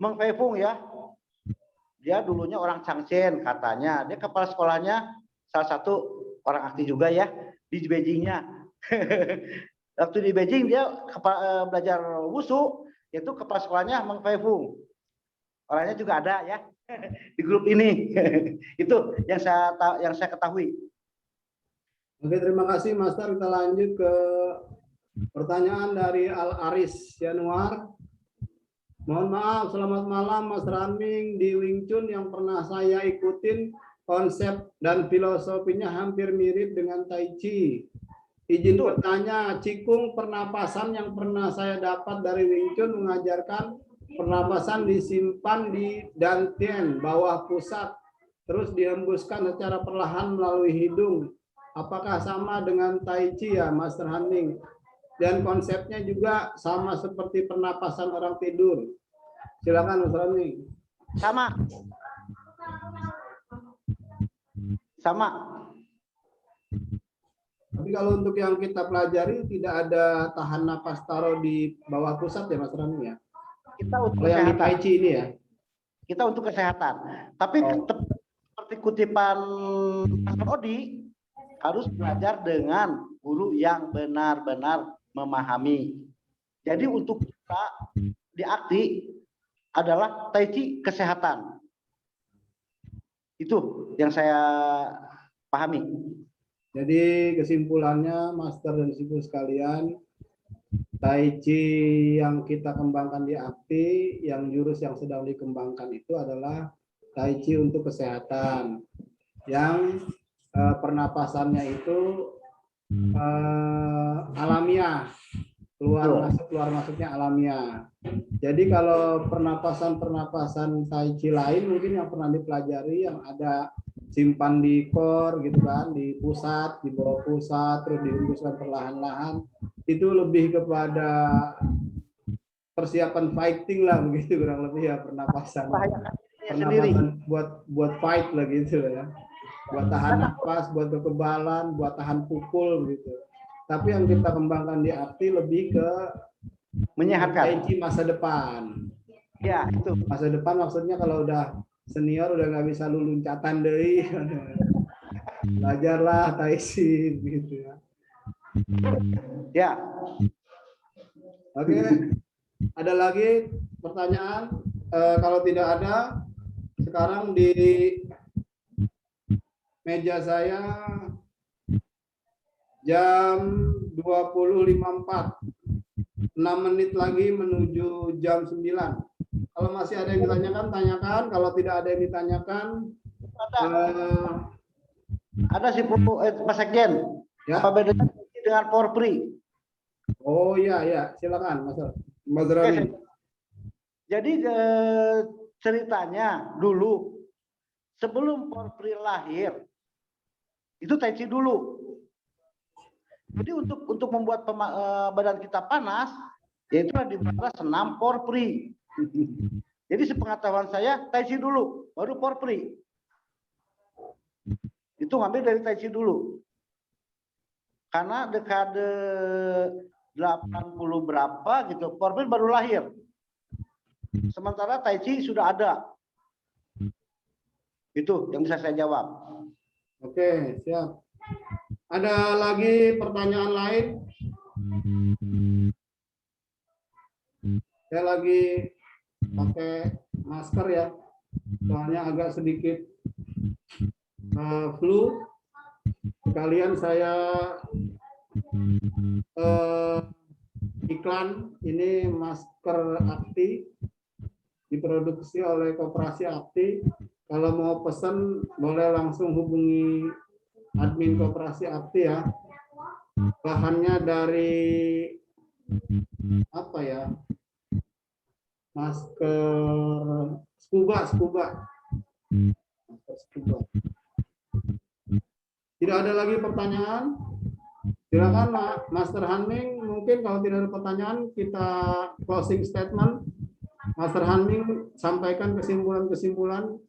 Meng Fei Fung ya. Dia dulunya orang Changchun katanya. Dia kepala sekolahnya salah satu orang aktif juga ya di Beijingnya. Waktu di Beijing dia belajar wushu, yaitu kepala sekolahnya Meng Fei Fung. Orangnya juga ada ya di grup ini. Itu yang saya ketahui. Oke, terima kasih Master. Kita lanjut ke pertanyaan dari Al Aris Yanuar. Mohon maaf, selamat malam Mas Ranming. Di Wing Chun yang pernah saya ikutin, konsep dan filosofinya hampir mirip dengan Tai Chi. Izin bertanya, Cikung pernapasan yang pernah saya dapat dari Wing Chun mengajarkan pernapasan disimpan di dantian bawah pusat, terus dihembuskan secara perlahan melalui hidung. Apakah sama dengan Tai Chi ya, Master Ranming? Dan konsepnya juga sama seperti pernapasan orang tidur. Silakan Mas Ranming. Sama. Tapi kalau untuk yang kita pelajari tidak ada tahan napas taruh di bawah pusat ya Mas Ranming ya? Kita untuk yang di Tai Chi ini ya? Kita untuk kesehatan. Tapi seperti kutipan Mas Odi, harus belajar dengan guru yang benar-benar memahami. Jadi untuk kita di Akti adalah Tai Chi kesehatan. Itu yang saya pahami. Jadi kesimpulannya Master dan Sifu sekalian, Tai Chi yang kita kembangkan di Akti, yang jurus yang sedang dikembangkan itu adalah Tai Chi untuk kesehatan. Yang pernapasannya itu alamiah, keluar masuknya alamiah. Jadi kalau pernapasan Tai Chi lain mungkin yang pernah dipelajari yang ada simpan di core gitu kan, di pusat, di bawah pusat, terus dihembuskan perlahan-lahan. Itu lebih kepada persiapan fighting lah begitu kurang lebih ya, pernapasan. Pernapasan buat fight lah gitu ya. Buat tahan nafas, buat kekebalan, buat tahan pukul gitu. Tapi yang kita kembangkan di arti lebih ke menyehatkan. Tai Chi masa depan. Ya, itu. Masa depan maksudnya kalau udah senior udah nggak bisa lu loncatan deh. Belajarlah Tai Chi gitu ya. Ya. Oke. Ada lagi pertanyaan? Kalau tidak ada, sekarang di meja saya jam 20.54. 6 menit lagi menuju jam 9. Kalau masih ada yang ditanyakan, tanyakan. Kalau tidak ada yang ditanyakan, ada si Pak Sekjen. Ya? Apa bedanya dengan Porpri? Oh iya, ya, silakan Mas Rami. Jadi ceritanya dulu sebelum Porpri lahir itu Tai Chi dulu. Jadi untuk membuat badan kita panas, yaitu dibuatlah senam Porpri. Jadi sepengetahuan saya Tai Chi dulu, baru Porpri. Itu ngambil dari Tai Chi dulu. Karena dekade 80 berapa gitu, Porpri baru lahir. Sementara Tai Chi sudah ada. Itu yang bisa saya jawab. Oke, siap. Ada lagi pertanyaan lain? Saya lagi pakai masker ya, soalnya agak sedikit flu. Sekalian saya iklan, ini masker Akti, diproduksi oleh Koperasi Akti. Kalau mau pesan boleh langsung hubungi admin Koperasi Akti ya. Bahannya dari apa ya? Masker scuba. Masker scuba. Tidak ada lagi pertanyaan? Silakan Master Hanming, mungkin kalau tidak ada pertanyaan kita closing statement. Master Hanming sampaikan kesimpulan-kesimpulan.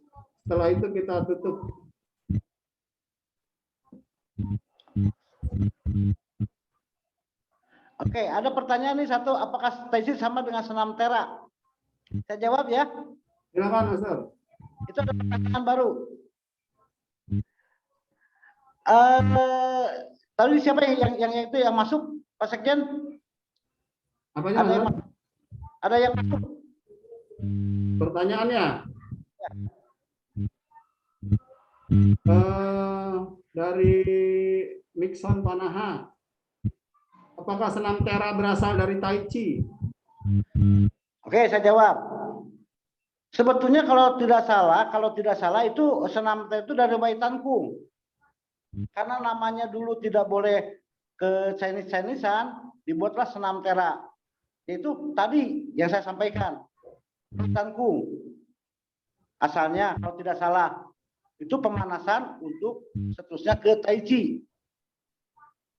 Setelah itu kita tutup. Oke, ada pertanyaan nih satu, apakah Tai Chi sama dengan senam tera? Saya jawab ya. Silakan, Master. Itu ada pertanyaan baru. Tadi siapa yang itu yang masuk, Pak Sekjen? Apanya, ada yang masuk. Pertanyaannya? Dari Mixon Panaha. Apakah senam tera berasal dari Tai Chi? Oke, saya jawab. Sebetulnya kalau tidak salah itu senam tera itu dari Wai Tan Kung. Karena namanya dulu tidak boleh ke Chinese-Chinesean, dibuatlah senam tera. Itu tadi yang saya sampaikan. Wai Tan Kung. Asalnya kalau tidak salah itu pemanasan untuk seterusnya ke Tai Chi.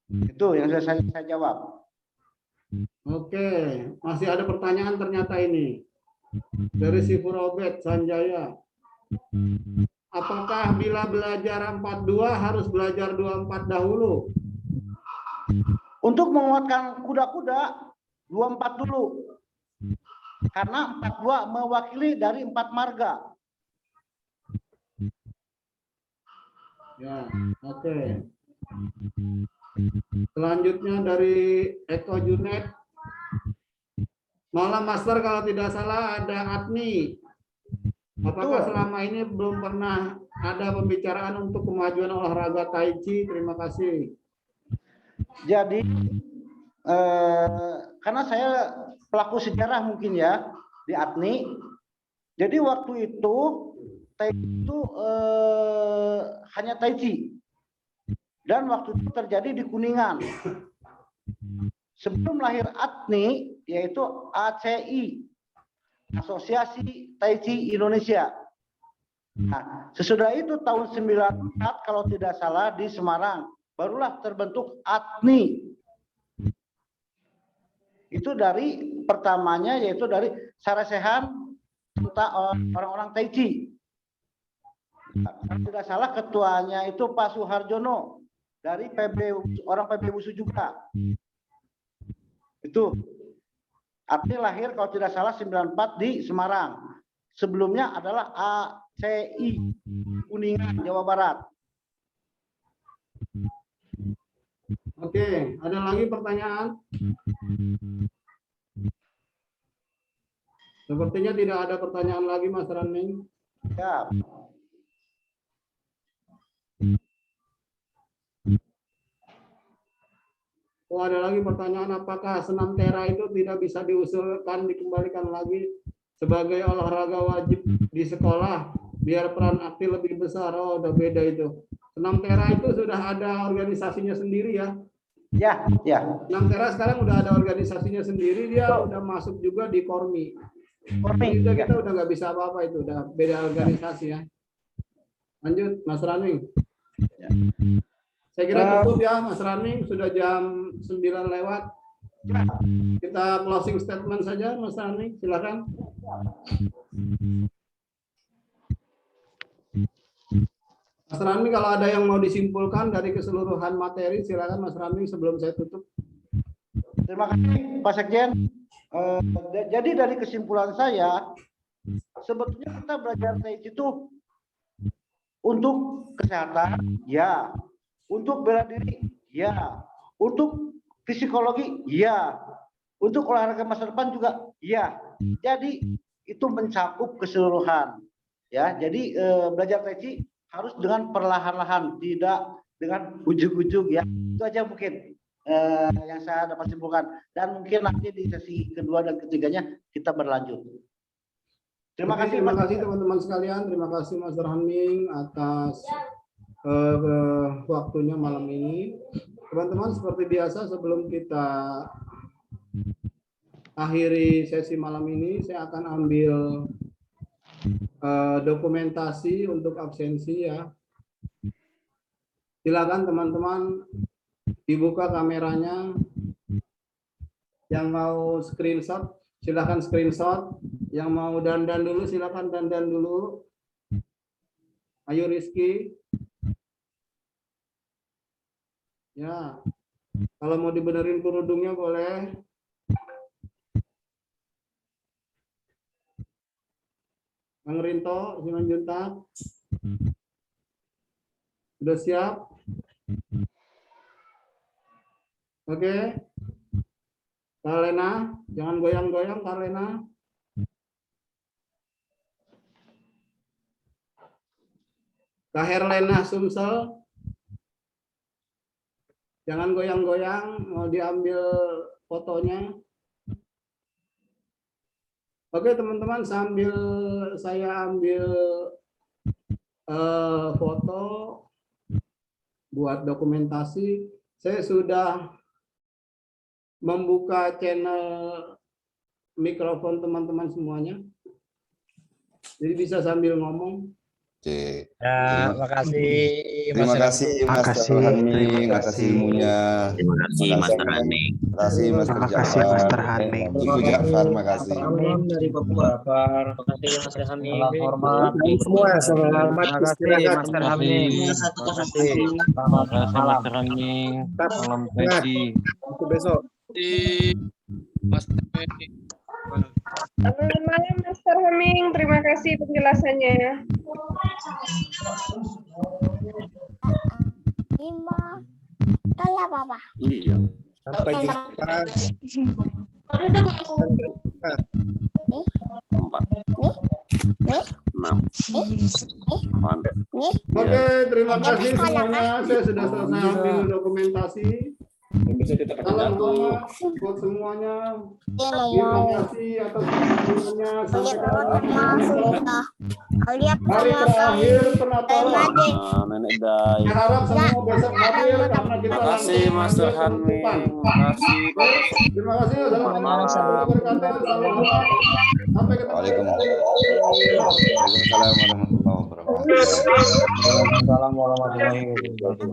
Itu yang saya jawab. Oke, masih ada pertanyaan ternyata ini. Dari si Robert Sanjaya. Apakah bila belajar 42 harus belajar 24 dahulu? Untuk menguatkan kuda-kuda 24 dulu. Karena 42 mewakili dari 4 marga. Ya, oke. Selanjutnya dari Eko Junet. Malam Master, kalau tidak salah ada Admi. Apakah selama ini belum pernah ada pembicaraan untuk kemajuan olahraga Tai Chi? Terima kasih. Jadi karena saya pelaku sejarah mungkin ya di Admi. Jadi waktu itu Tai Chi itu hanya Tai Chi. Dan waktu itu terjadi di Kuningan. Sebelum lahir ATNI, yaitu ACI, Asosiasi Tai Chi Indonesia. Nah, sesudah itu tahun 94 kalau tidak salah di Semarang barulah terbentuk ATNI. Itu dari pertamanya yaitu dari Sarasehan orang-orang Tai Chi. Kalau tidak salah ketuanya itu Pak Suharjono dari orang PB Wusu juga. Itu ATNI lahir kalau tidak salah 94 di Semarang. Sebelumnya adalah ACI Kuningan Jawa Barat. Oke, ada lagi pertanyaan? Sepertinya tidak ada pertanyaan lagi, Mas Raning. Ya. Oh, ada lagi pertanyaan, apakah senam tera itu tidak bisa diusulkan, dikembalikan lagi sebagai olahraga wajib di sekolah, biar peran aktif lebih besar? Oh, udah beda itu. Senam tera itu sudah ada organisasinya sendiri ya. Ya, ya. Senam tera sekarang udah ada organisasinya sendiri, dia udah masuk juga di Kormi. Kormi itu kita udah nggak bisa apa-apa, itu udah beda organisasi ya. Lanjut, Mas Raning. Ya. Saya kira cukup ya, Mas Raning, sudah jam 9 lewat. Kita closing statement saja, Mas Raning, silakan. Mas Raning, kalau ada yang mau disimpulkan dari keseluruhan materi, silakan Mas Raning sebelum saya tutup. Terima kasih Pak Sekjen. Jadi dari kesimpulan saya, sebetulnya kita belajar Tai Chi itu untuk kesehatan, ya. Untuk bela diri, ya. Untuk psikologi, ya. Untuk olahraga masa depan juga, ya. Jadi itu mencakup keseluruhan, ya. Jadi belajar Tai Chi harus dengan perlahan-lahan, tidak dengan ujug-ujug, ya. Itu aja mungkin yang saya dapat simpulkan. Dan mungkin nanti di sesi kedua dan ketiganya kita berlanjut. Terima kasih teman-teman sekalian. Terima kasih Mas Raning atas waktunya malam ini. Teman-teman, seperti biasa sebelum kita akhiri sesi malam ini, saya akan ambil dokumentasi untuk absensi ya. Silakan teman-teman dibuka kameranya. Yang mau screenshot silakan screenshot. Yang mau dandan dulu silakan dandan dulu. Ayo Rizky. Ya, kalau mau dibenerin kerudungnya boleh. Bang Rinto, Simanjuntak. Sudah siap? Oke. Kak Lena, jangan goyang-goyang Kak Lena. Kak Herlena Sumsel. Jangan goyang-goyang, mau diambil fotonya. Oke teman-teman, sambil saya ambil foto buat dokumentasi, saya sudah membuka channel mikrofon teman-teman semuanya. Jadi bisa sambil ngomong. Oke. Ya, makasih. Terima kasih Mas Raning atas ilmunya. Terima kasih Mas Raning. Terima kasih Mas Raning. Ibu Ja'far, makasih. Dari Papua. Terima kasih Mas Raning. Salam hormat Semua selamat. Terima kasih Mas Raning. Terima kasih. Selamat Mas Raning. Salam pagi. Besok. Mas Selamat malam Master Haming, terima kasih penjelasannya. 5 kalah Papa. Iya. sampai jumpa. Oke, terima kasih semuanya. Saya sudah selesai ambil dokumentasi. Salam hormat buat semuanya. Terima kasih atas perhatiannya. Sampai hari terakhir penatalan. Nenek Dai. Saya harap semua besok hadir karena kita Terima kasih Mas Raning. Terima kasih. Terima kasih. Assalamualaikum warahmatullahi wabarakatuh. Sampai ketemu. Waalaikumsalam warahmatullahi wabarakatuh. Waalaikumsalam warahmatullahi wabarakatuh.